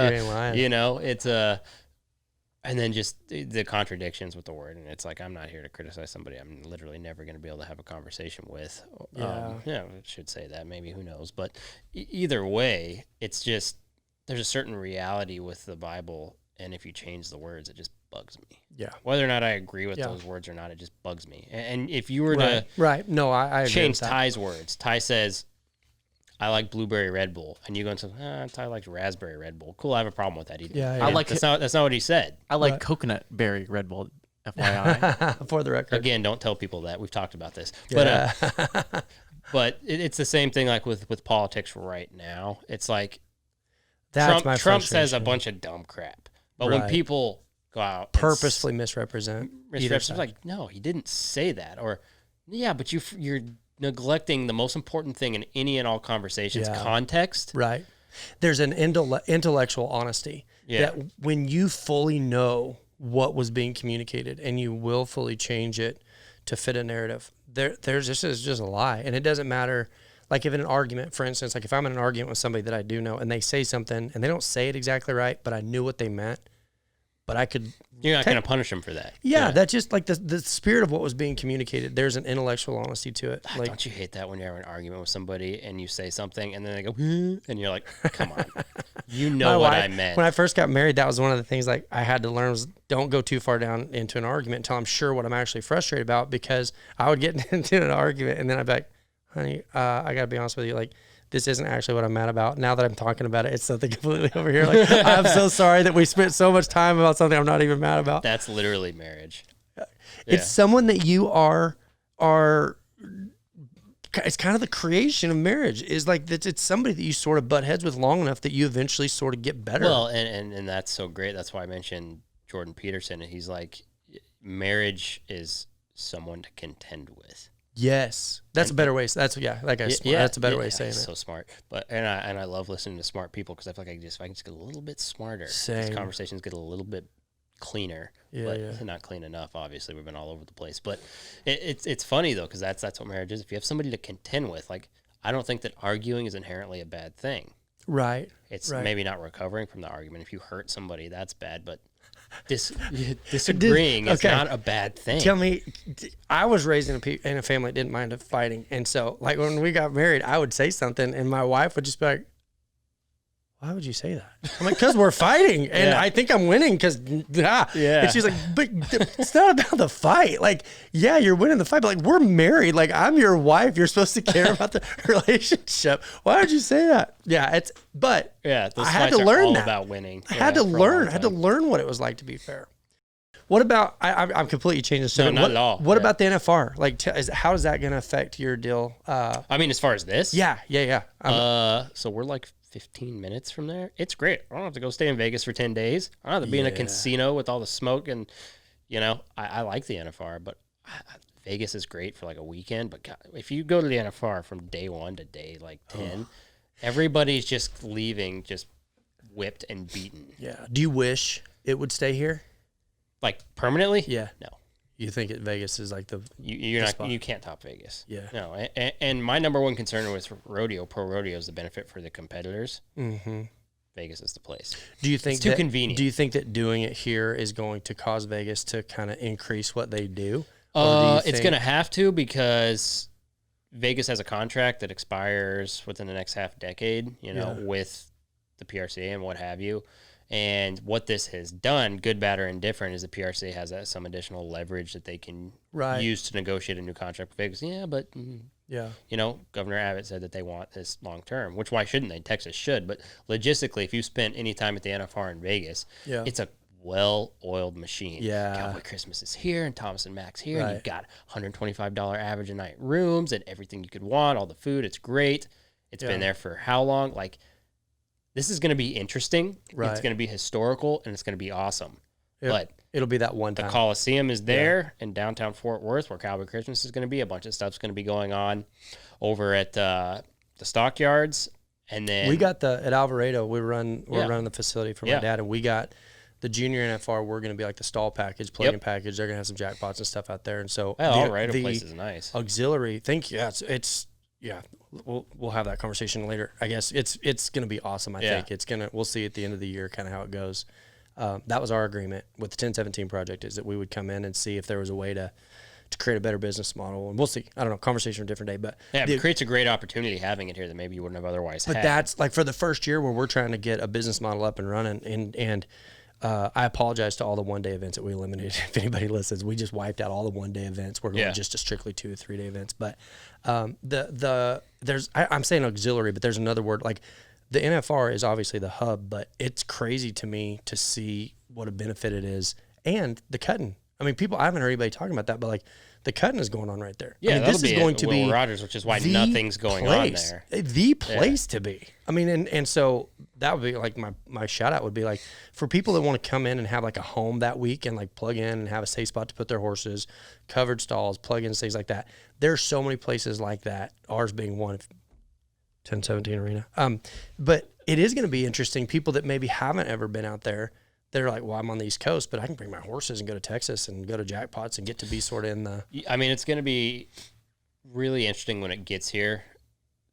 it's and then just the contradictions with the word. And it's like, I'm not here to criticize somebody I'm literally never going to be able to have a conversation with. I should say that. Maybe, who knows. But either way, it's just, there's a certain reality with the Bible. And if you change the words, it just bugs me. Yeah. Whether or not I agree with those words or not, it just bugs me. And if you were to No, I change Ty's words, Ty says, I like blueberry Red Bull, and you go and say, Ty likes raspberry Red Bull. Cool, I have a problem with that. That's not what he said. I like coconut berry Red Bull, FYI. For the record. Again, don't tell people that. We've talked about this. Yeah. But it's the same thing like with politics right now. It's like Trump says a bunch of dumb crap. But when people go out purposefully misrepresent, like, no, he didn't say that. Or, but you're neglecting the most important thing in any and all conversations, context. Right. There's an intellectual honesty that when you fully know what was being communicated and you willfully change it to fit a narrative, there's this is just a lie. And it doesn't matter. Like if in an argument, for instance, like if I'm in an argument with somebody that I do know and they say something and they don't say it exactly right, but I knew what they meant, but I could. You're not going to punish them for that. Yeah, that's just like the spirit of what was being communicated. There's an intellectual honesty to it. Like, don't you hate that when you're having an argument with somebody and you say something and then they go, and you're like, come on, you know what I meant. When I first got married, that was one of the things like I had to learn was don't go too far down into an argument until I'm sure what I'm actually frustrated about, because I would get into an argument and then I'd be like, honey, I got to be honest with you, like, this isn't actually what I'm mad about. Now that I'm talking about it, it's something completely over here. Like, I'm so sorry that we spent so much time about something I'm not even mad about. That's literally marriage. It's someone that you are, it's kind of the creation of marriage, is like, it's somebody that you sort of butt heads with long enough that you eventually sort of get better. Well, and that's so great. That's why I mentioned Jordan Peterson. And he's like, marriage is someone to contend with. Yes, that's a better way. That's that guy's smart. That's a better way of saying it. So smart, but I love listening to smart people, because I feel like if I can just get a little bit smarter, Same. these conversations get a little bit cleaner. But not clean enough. Obviously, we've been all over the place. But it's funny though, because that's what marriage is. If you have somebody to contend with, like, I don't think that arguing is inherently a bad thing. Right. It's maybe not recovering from the argument. If you hurt somebody, that's bad. But disagreeing is not a bad thing. Tell me, I was raised in a family that didn't mind fighting. And so, like, when we got married, I would say something and my wife would just be like, why would you say that? I'm like, because we're fighting and I think I'm winning because, And she's like, but it's not about the fight. Like, yeah, you're winning the fight, but like, we're married. Like, I'm your wife. You're supposed to care about the relationship. Why would you say that? Yeah, I had to learn that. About winning. I had to learn what it was like to be fair. What about, I'm completely changing the subject. No, not at all. What about the NFR? Like, how is that going to affect your deal? I mean, as far as this? Yeah. So we're like 15 minutes from there. It's great. I don't have to go stay in Vegas for 10 days. I don't have to be in a casino with all the smoke. And, I like the NFR, but Vegas is great for like a weekend. But God, if you go to the NFR from day 1 to day like 10, everybody's just leaving, just whipped and beaten. Yeah. Do you wish it would stay here? Like permanently? Yeah. No. You think Vegas is like you can't top Vegas. Yeah. No. And my number one concern with pro rodeo is the benefit for the competitors. Mm-hmm. Vegas is the place. Do you think it's too convenient? Do you think that doing it here is going to cause Vegas to kind of increase what they do? It's going to have to, because Vegas has a contract that expires within the next half decade, with the PRCA and what have you. And what this has done, good, bad, or indifferent, is the PRCA has some additional leverage that they can use to negotiate a new contract with Vegas. Yeah, but Governor Abbott said that they want this long term, which why shouldn't they? Texas should. But logistically, if you spent any time at the NFR in Vegas, it's a well-oiled machine. Yeah. Cowboy Christmas is here and Thomas and Max here. And you've got $125 average a night rooms and everything you could want, all the food. It's great. It's been there for how long? Like, this is going to be interesting. Right. It's going to be historical, and it's going to be awesome. But it'll be that one time. The Coliseum is there in downtown Fort Worth, where Cowboy Christmas is going to be. A bunch of stuff's going to be going over at the stockyards, and then we got at Alvarado. We're running the facility for my dad, and we got the junior NFR. We're going to be like the stall package, plug-in package. They're going to have some jackpots and stuff out there, and so Alvarado place is nice. Auxiliary, thank you. It's. Yeah, we'll have that conversation later. I guess it's going to be awesome. I think we'll see at the end of the year kind of how it goes. That was our agreement with the 1017 project, is that we would come in and see if there was a way to create a better business model, and we'll see. I don't know, conversation for a different day, but it creates a great opportunity having it here that maybe you wouldn't have otherwise had. But that's like for the first year where we're trying to get a business model up and running, and I apologize to all the one-day events that we eliminated. If anybody listens, we just wiped out all the one-day events. We're going just to strictly 2 or 3 day events. But I'm saying auxiliary, but there's another word. Like, the NFR is obviously the hub, but it's crazy to me to see what a benefit it is, and the cutting. I mean, I haven't heard anybody talking about that, but like, the cutting is going on right there. Yeah, I mean, this is going to be Rogers, which is why nothing's going on there. The place to be. I mean, and so that would be like my shout out would be like, for people that want to come in and have like a home that week and like plug in and have a safe spot to put their horses, covered stalls, plug-ins, things like that. There's so many places like that. Ours being one. 1017 Arena. But it is going to be interesting. People that maybe haven't ever been out there, they're like, well, I'm on the East Coast, but I can bring my horses and go to Texas and go to jackpots and get to be sort of in the... I mean, it's going to be really interesting when it gets here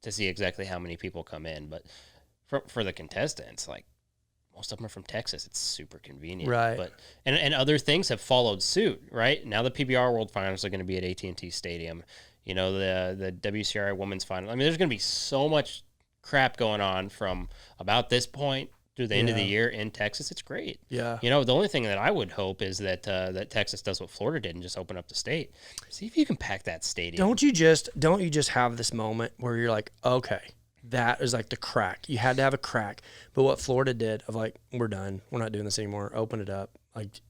to see exactly how many people come in. But for the contestants, like, most of them are from Texas. It's super convenient. Right. But and other things have followed suit, right? Now the PBR World Finals are going to be at AT&T Stadium. You know, the WCRI Women's Final. I mean, there's going to be so much crap going on from about this point through the end of the year in Texas. It's great. Yeah. You know, the only thing that I would hope is that that Texas does what Florida did and just open up the state. See if you can pack that stadium. Don't you just have this moment where you're like, okay, that is like the crack. You had to have a crack. But what Florida did of like, we're done. We're not doing this anymore. Open it up. Like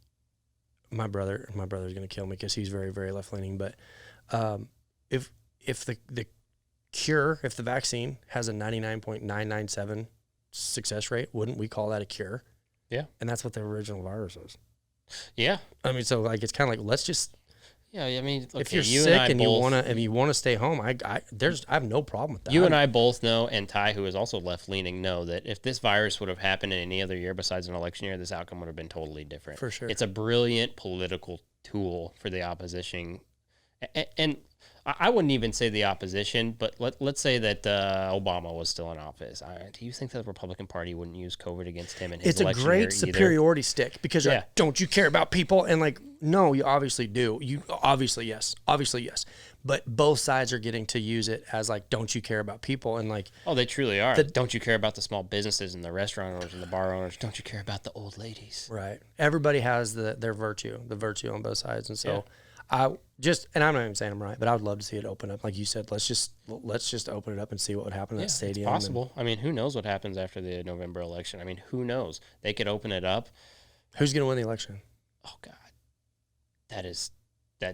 my brother's going to kill me because he's very, very left leaning. But if the cure, if the vaccine has a 99.997 success rate, wouldn't we call that a cure? Yeah. And that's what the original virus was. Yeah. I mean, so like, it's kind of like, let's just, yeah, I mean, okay, if you're you sick and both, you want to stay home, I have no problem with that. You and I both know, and Ty, who is also left-leaning, know that if this virus would have happened in any other year besides an election year, this outcome would have been totally different. For sure. It's a brilliant political tool for the opposition. And I wouldn't even say the opposition, but let's say that Obama was still in office. Do you think that the Republican Party wouldn't use COVID against him in his It's a election great year superiority stick because you're Yeah. like, don't you care about people? And like, no, you obviously do. You obviously yes. But both sides are getting to use it as like, don't you care about people? And like, Oh, they truly are. Don't you care about the small businesses and the restaurant owners and the bar owners? Don't you care about the old ladies? right. Everybody has the virtue on both sides. And so and I'm not even saying I'm right, but I would love to see it open up. Like you said, let's just open it up and see what would happen in that stadium. It's possible. I mean, who knows what happens after the November election? I mean, who knows? They could open it up. Who's going to win the election? Oh God, that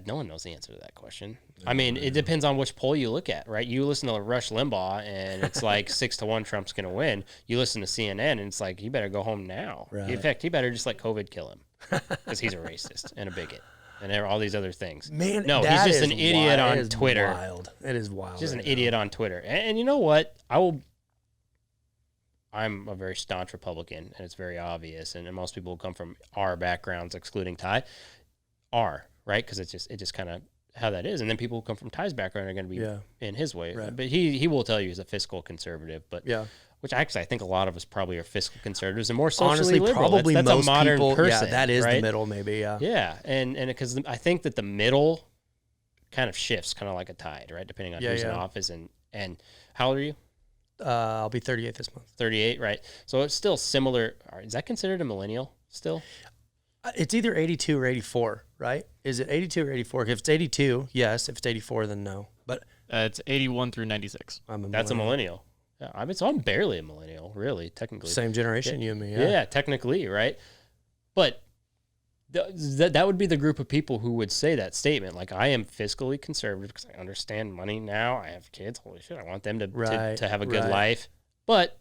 no one knows the answer to that question. I mean, it depends on which poll you look at, right? You listen to Rush Limbaugh and it's like 6-1 Trump's going to win. You listen to CNN and it's like, you better go home now. Right. In fact, he better just let COVID kill him because he's a racist and a bigot and all these other things. Man, no, he's just an idiot on Twitter. Wild. It is wild. Just an idiot on Twitter. And you know what? I'm a very staunch Republican, and it's very obvious. And most people who come from our backgrounds, excluding Ty, are, right? Because it's just kind of how that is. And then people who come from Ty's background are going to be in his way. Right. But he will tell you he's a fiscal conservative. But which actually I think a lot of us probably are fiscal conservatives and more socially liberal. Probably that's most a modern people, person. Yeah, that is right? the middle, maybe. Yeah. Yeah, and because I think that the middle kind of shifts, kind of like a tide, right? Depending on who's in office and how old are you? I'll be 38 this month. 38, right? So it's still similar. Is that considered a millennial still? It's either 82 or 84, right? Is it 82 or 84? If it's 82, yes. If it's 84, then no. But it's 81 through 96. That's a millennial. Yeah, I mean, so I'm barely a millennial, really, technically. Same generation, you and me. Yeah, technically, right? But that would be the group of people who would say that statement. Like, I am fiscally conservative because I understand money now. I have kids. Holy shit, I want them to have a good life. But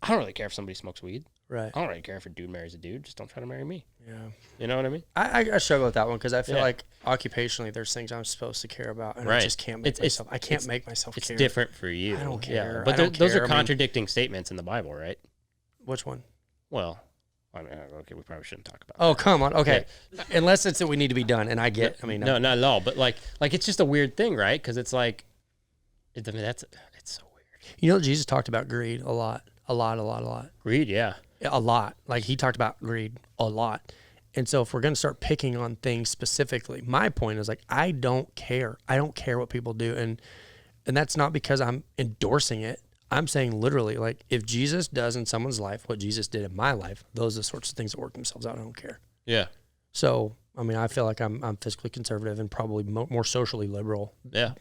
I don't really care if somebody smokes weed. Right. I don't really care if a dude marries a dude. Just don't try to marry me. Yeah. You know what I mean? I struggle with that one because I feel like occupationally there's things I'm supposed to care about, and I just can't make myself. I can't make myself care. It's different for you. I don't care. Yeah. But those are contradicting statements in the Bible, right? Which one? Well, I mean, okay, we probably shouldn't talk about. Oh, come on. Okay, unless it's that we need to be done, and I get. I mean, no, not at all. But like it's just a weird thing, right? Because it's like, it's so weird. You know, Jesus talked about greed a lot. Greed, yeah. A lot. Like he talked about greed a lot. And so if we're going to start picking on things specifically, my point is like, I don't care. I don't care what people do. And that's not because I'm endorsing it. I'm saying literally, like if Jesus does in someone's life what Jesus did in my life, those are the sorts of things that work themselves out. I don't care. Yeah. So, I mean, I feel like I'm fiscally conservative and probably more socially liberal. Yeah.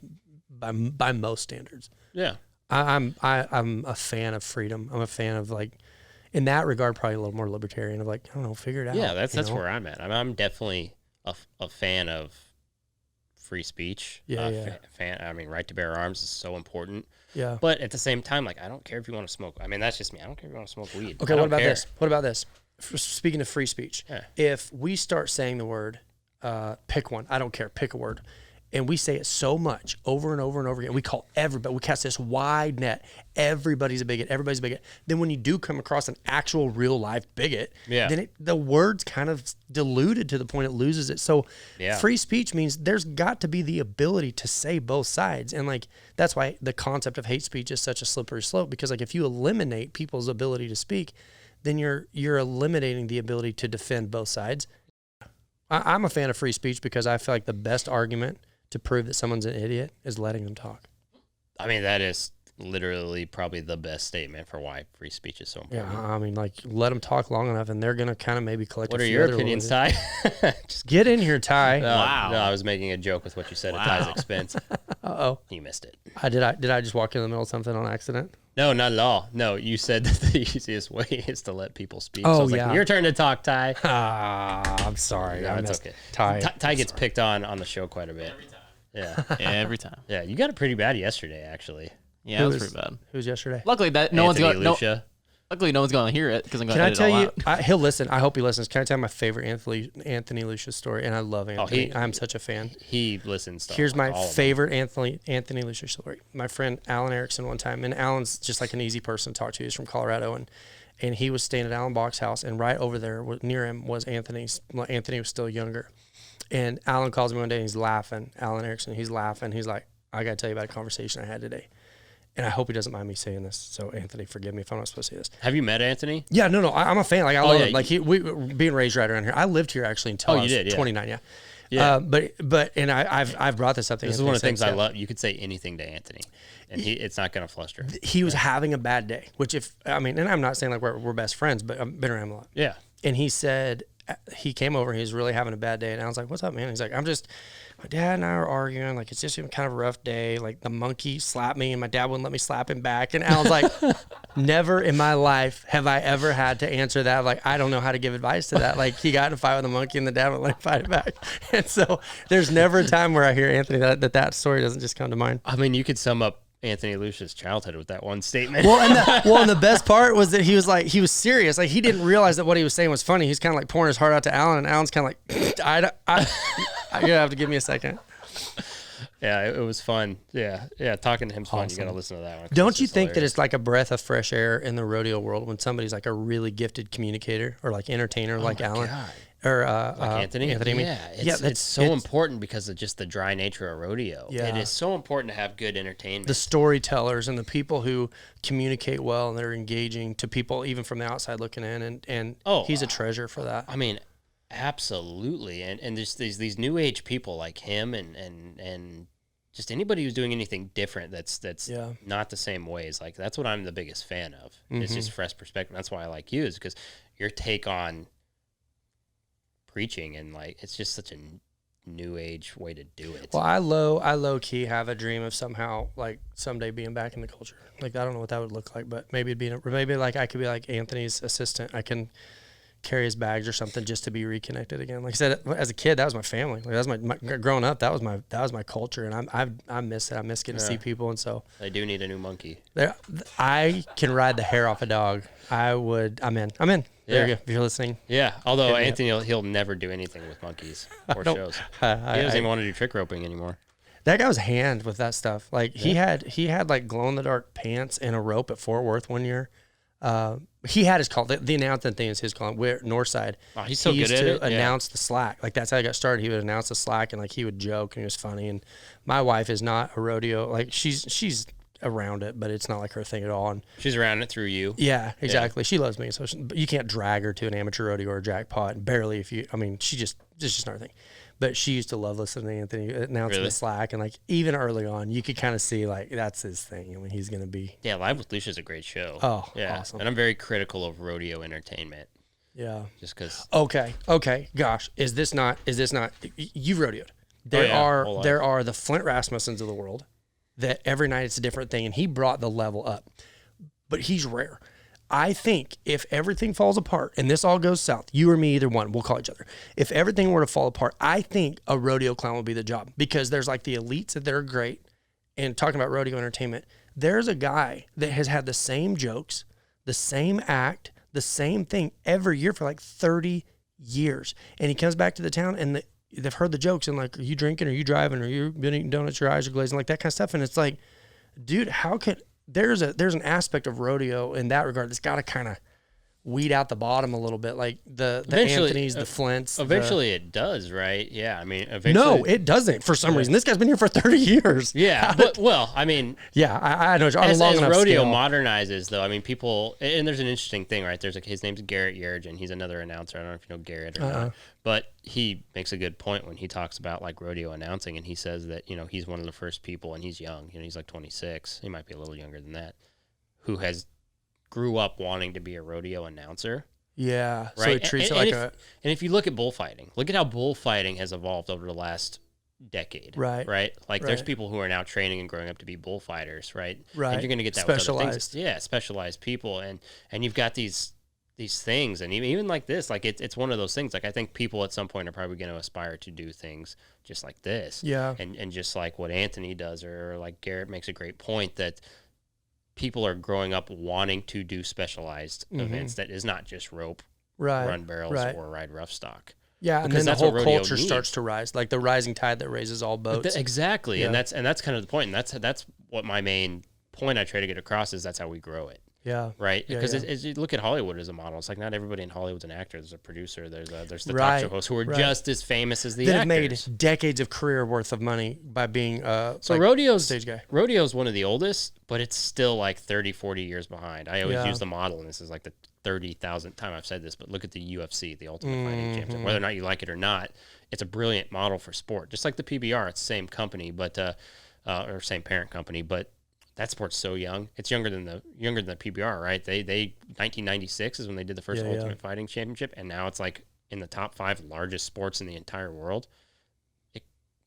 By most standards. Yeah. I'm a fan of freedom. I'm a fan of like, in that regard, probably a little more libertarian of like, I don't know, figure it out. Yeah, that's where I'm at. I'm definitely a fan of free speech. Fan. I mean, right to bear arms is so important. Yeah. But at the same time, like, I don't care if you want to smoke. I mean, that's just me. I don't care if you want to smoke weed. Okay, what about this? Speaking of free speech, if we start saying the word, pick one, I don't care, pick a word, and we say it so much over and over and over again, we call everybody, we cast this wide net, everybody's a bigot, everybody's a bigot. Then when you do come across an actual real life bigot, then the word's kind of diluted to the point it loses it. So free speech means there's got to be the ability to say both sides. And like, that's why the concept of hate speech is such a slippery slope, because like if you eliminate people's ability to speak, then you're eliminating the ability to defend both sides. I'm a fan of free speech because I feel like the best argument to prove that someone's an idiot is letting them talk. I mean, that is literally probably the best statement for why free speech is so important. Yeah, I mean, like, let them talk long enough, and they're going to kind of maybe collect What a are few your other opinions, ones. Ty? Just get in here, Ty. Wow. No, I was making a joke with what you said at Ty's expense. Uh-oh. You missed it. Did I just walk in the middle of something on accident? No, not at all. No, you said that the easiest way is to let people speak. Oh, so I was yeah. like, your turn to talk, Ty. I'm sorry. No, I it's missed okay. Ty. Ty gets picked on the show quite a bit. Yeah. Every time. Yeah, you got it pretty bad yesterday, actually. Yeah, it was pretty bad. Who was yesterday? Luckily, Anthony Lucia. Luckily, no one's going to hear it because I'm going Can to I edit tell it all you? out. He'll listen. I hope he listens. Can I tell you my favorite Anthony Lucia story? And I love Anthony. I'm such a fan. He listens to Here's my all of them. favorite Anthony Lucia story. My friend Alan Erickson one time, and Alan's just like an easy person to talk to. He's from Colorado, and he was staying at Alan Bach's house, and right over there near him was Anthony's. Well, Anthony was still younger, and Alan calls me one day and he's laughing. Alan Erickson, he's laughing. He's like, I got to tell you about a conversation I had today. And I hope he doesn't mind me saying this. So Anthony, forgive me if I'm not supposed to say this. Have you met Anthony? Yeah, no, I'm a fan. Like I love yeah, him. Like we being raised right around here. I lived here actually until I was you did, yeah. 29. Yeah. Yeah. But I've brought this up to This is Anthony one of the things I since, love. You could say anything to Anthony, and it's not going to fluster. He was having a bad day, which and I'm not saying like we're best friends, but I've been around him a lot. Yeah. And he said, he came over, he was really having a bad day. And I was like, what's up, man? He's like, my dad and I are arguing. Like, it's just been kind of a rough day. Like, the monkey slapped me and my dad wouldn't let me slap him back. And I was like, never in my life have I ever had to answer that. Like, I don't know how to give advice to that. Like, he got in a fight with a monkey and the dad wouldn't let him fight it back. And so there's never a time where I hear Anthony that story doesn't just come to mind. I mean, you could sum up Anthony Lucia's childhood with that one statement. Well, and the best part was that he was serious. Like, he didn't realize that what he was saying was funny. He's kind of like pouring his heart out to Alan, and Alan's kind of like, you're gonna have to give me a second. Yeah, it was fun. Yeah, talking to him's fun. Awesome. You got to listen to that one. Don't you think that it's like a breath of fresh air in the rodeo world when somebody's like a really gifted communicator or like entertainer like Alan? God. Or Like Anthony? I mean, Yeah, it's so important because of just the dry nature of rodeo. Yeah. It is so important to have good entertainment. the storytellers and the people who communicate well and they're engaging to people even from the outside looking in, and he's a treasure for that. I mean, absolutely. And there's these new age people like him and just anybody who's doing anything different that's not the same ways. Like, that's what I'm the biggest fan of. It's just fresh perspective. That's why I like you, is because your take on preaching and like it's just such a new age way to do it. Well, I low key have a dream of somehow like someday being back in the culture. Like, I don't know what that would look like, but maybe maybe like I could be like Anthony's assistant. I can carry his bags or something just to be reconnected again. Like I said, as a kid, that was my family. Like, that was my growing up. That was my culture, and I miss it. I miss getting to see people, and so I do need a new monkey. I can ride the hair off a dog. I'm in. There you go. If you're listening. Yeah, although Anthony, he'll never do anything with monkeys or shows. He doesn't even want to do trick roping anymore. That guy was hand with that stuff. Like, he had like glow in the dark pants and a rope at Fort Worth one year. He had his call. The announcement thing is his call. We're Northside. Oh, he's so he good used at to it. announce the slack. Like, that's how he got started. He would announce the slack, and like he would joke, and he was funny. And my wife is not a rodeo. Like, she's around it, but it's not like her thing at all. And She's around it through you. yeah, exactly. She loves me, so but you can't drag her to an amateur rodeo or a jackpot. Barely, it's just not her thing. But she used to love listening to Anthony announcing the slack, and like even early on, you could kind of see like that's his thing. I mean, he's gonna be Live with Lucia is a great show. Oh, yeah, awesome. And I'm very critical of rodeo entertainment. Yeah. Just because. Okay. Gosh, is this not? You've rodeoed. There are the Flint Rasmussens of the world that every night it's a different thing, and he brought the level up. But he's rare. I think if everything falls apart and this all goes south, you or me, either one, we'll call each other. If everything were to fall apart, I think a rodeo clown would be the job, because there's like the elites that are great. And talking about rodeo entertainment, there's a guy that has had the same jokes, the same act, the same thing every year for like 30 years. And he comes back to the town and they've heard the jokes and like, are you drinking? Are you driving? Are you been eating donuts? Your eyes are glazing, like that kind of stuff. And it's like, dude, how could... There's an aspect of rodeo in that regard that's got to kind of weed out the bottom a little bit, like the Anthonys, the Flints. Eventually it does, right? Yeah, I mean, eventually. No, it doesn't for some reason. This guy's been here for 30 years. Yeah, but, well, I mean. Yeah, I know. As rodeo modernizes, though, I mean, people, and there's an interesting thing, right? There's his name's Garrett Yergin. He's another announcer. I don't know if you know Garrett or not, but he makes a good point when he talks about like rodeo announcing, and he says that, you know, he's one of the first people, and he's young, you know, he's like 26. He might be a little younger than that, who grew up wanting to be a rodeo announcer. Yeah. Right. So he treats it like and if you look at bullfighting, look at how bullfighting has evolved over the last decade. Right. Right. Like there's people who are now training and growing up to be bullfighters. Right. Right. And you're going to get that specialized. With other things. Yeah. Specialized people. And you've got these things, and even like this, like it's one of those things. Like I think people at some point are probably going to aspire to do things just like this. Yeah. And just like what Anthony does, or like Garrett makes a great point that people are growing up wanting to do specialized events that is not just rope, run barrels, or ride rough stock. Yeah, and then the whole culture starts to rise, like the rising tide that raises all boats. Exactly, yeah. and that's kind of the point, and that's what my main point I try to get across is that's how we grow it. Yeah. Right. Because as you look at Hollywood as a model, it's like not everybody in Hollywood's an actor. There's a producer. There's the talk show hosts who are just as famous as the actors. They've made decades of career worth of money by being rodeo's stage guy. Rodeo's one of the oldest, but it's still like 30, 40 years behind. I always use the model, and this is like the 30,000th time I've said this, but look at the UFC, the Ultimate Fighting Championship. Whether or not you like it or not, it's a brilliant model for sport. Just like the PBR, it's the same company, but or same parent company, but that sport's so young. It's younger than the PBR, right? They 1996 is when they did the first Ultimate Fighting Championship, and now it's like in the top 5 largest sports in the entire world.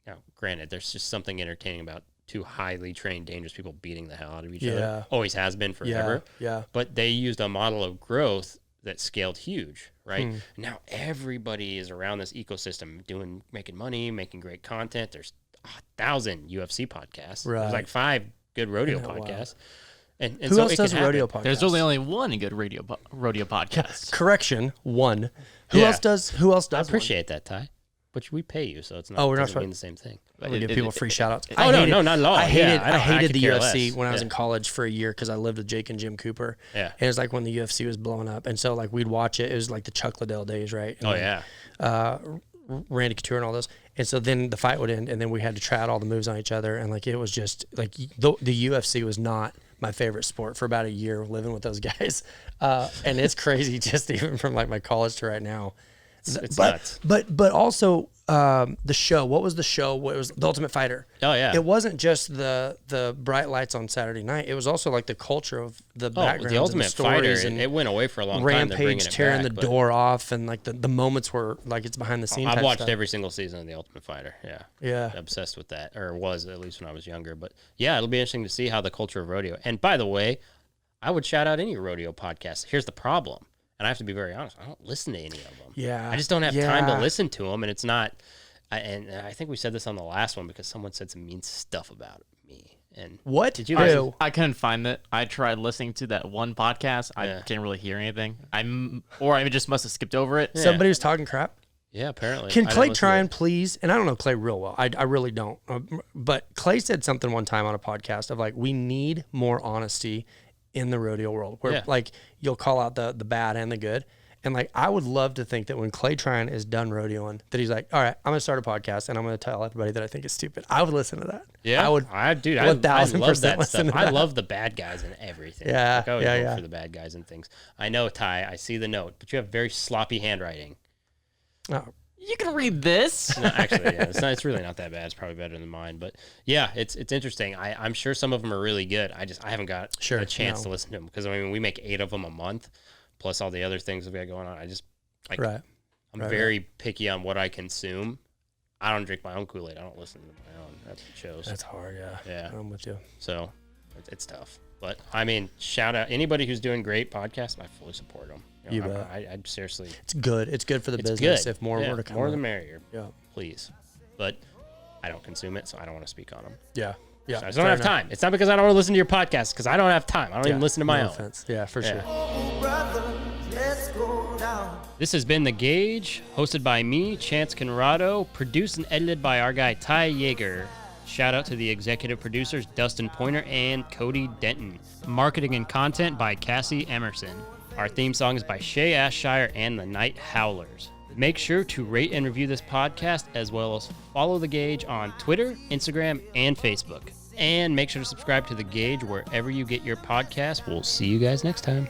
Now, granted, there's just something entertaining about 2 highly trained, dangerous people beating the hell out of each other. Always has been forever. Yeah. But they used a model of growth that scaled huge, right? Now everybody is around this ecosystem making money, making great content. There's 1,000 UFC podcasts. Right. There's like 5 good rodeo podcasts. And who so else does a rodeo podcast? There's only one good rodeo podcast. Correction, one. Who else does? I appreciate that, Ty. But we pay you, so it's not. Oh, we're not mean the same thing. We give people free shout outs. No, not at all. I hated the UFC when I was in college for a year because I lived with Jake and Jim Cooper. Yeah. And it was like when the UFC was blowing up. And so like we'd watch it. It was like the Chuck Liddell days, right? And Randy Couture and all those. And so then the fight would end, and then we had to try out all the moves on each other. And like it was just like the UFC was not my favorite sport for about a year living with those guys. And it's crazy just even from like my college to right now. It's nuts. But also the show. What was the show? What was The Ultimate Fighter? Oh yeah. It wasn't just the bright lights on Saturday night. It was also like the culture of the background. The Ultimate and the stories Fighter. and it went away for a long time. Rampage tearing the door off, and like the moments were like it's behind the scenes. I've watched stuff. every single season of The Ultimate Fighter. Yeah. Yeah. Obsessed with that, or was at least when I was younger. But yeah, it'll be interesting to see how the culture of rodeo. And by the way, I would shout out any rodeo podcast. Here's the problem. And I have to be very honest, I don't listen to any of them. Yeah. I just don't have time to listen to them. And it's not, and I think we said this on the last one because someone said some mean stuff about me. And what? Did you listen? I couldn't find that. I tried listening to that one podcast. I didn't really hear anything. I just must have skipped over it. Yeah. Somebody was talking crap? Yeah, apparently. Can Clay Tryon please, and I don't know Clay real well. I really don't. But Clay said something one time on a podcast of like, we need more honesty in the rodeo world where like you'll call out the bad and the good. And like, I would love to think that when Clay Tryon is done rodeoing, that he's like, all right, I'm going to start a podcast and I'm going to tell everybody that I think is stupid. I would listen to that. Yeah. I would. I love that stuff. I love the bad guys and everything. Yeah. Like, I always vote for the bad guys and things. I know, Ty, I see the note, but you have very sloppy handwriting. Oh. You can read this. No, actually, it's really not that bad. It's probably better than mine. But yeah, it's interesting. I'm sure some of them are really good. I haven't got a chance to listen to them because I mean we make 8 of them a month, plus all the other things that we got going on. I'm very picky on what I consume. I don't drink my own Kool-Aid. I don't listen to my own shows. That's hard. Yeah. I'm with you. So it's tough. But I mean, shout out anybody who's doing great podcasts. I fully support them. You bet. I seriously. It's good. It's good for the business. If more were to come, more the merrier. Yeah, please. But I don't consume it, so I don't want to speak on them. Yeah. So I just don't have time. It's not because I don't want to listen to your podcast, because I don't have time. I don't even listen to my own. Offense. Yeah, for sure. This has been The Gauge, hosted by me, Chance Conrado, produced and edited by our guy Ty Yeager. Shout out to the executive producers Dustin Pointer and Cody Denton. Marketing and content by Cassie Emerson. Our theme song is by Shay Ashshire and the Night Howlers. Make sure to rate and review this podcast, as well as follow The Gauge on Twitter, Instagram, and Facebook. And make sure to subscribe to The Gauge wherever you get your podcasts. We'll see you guys next time.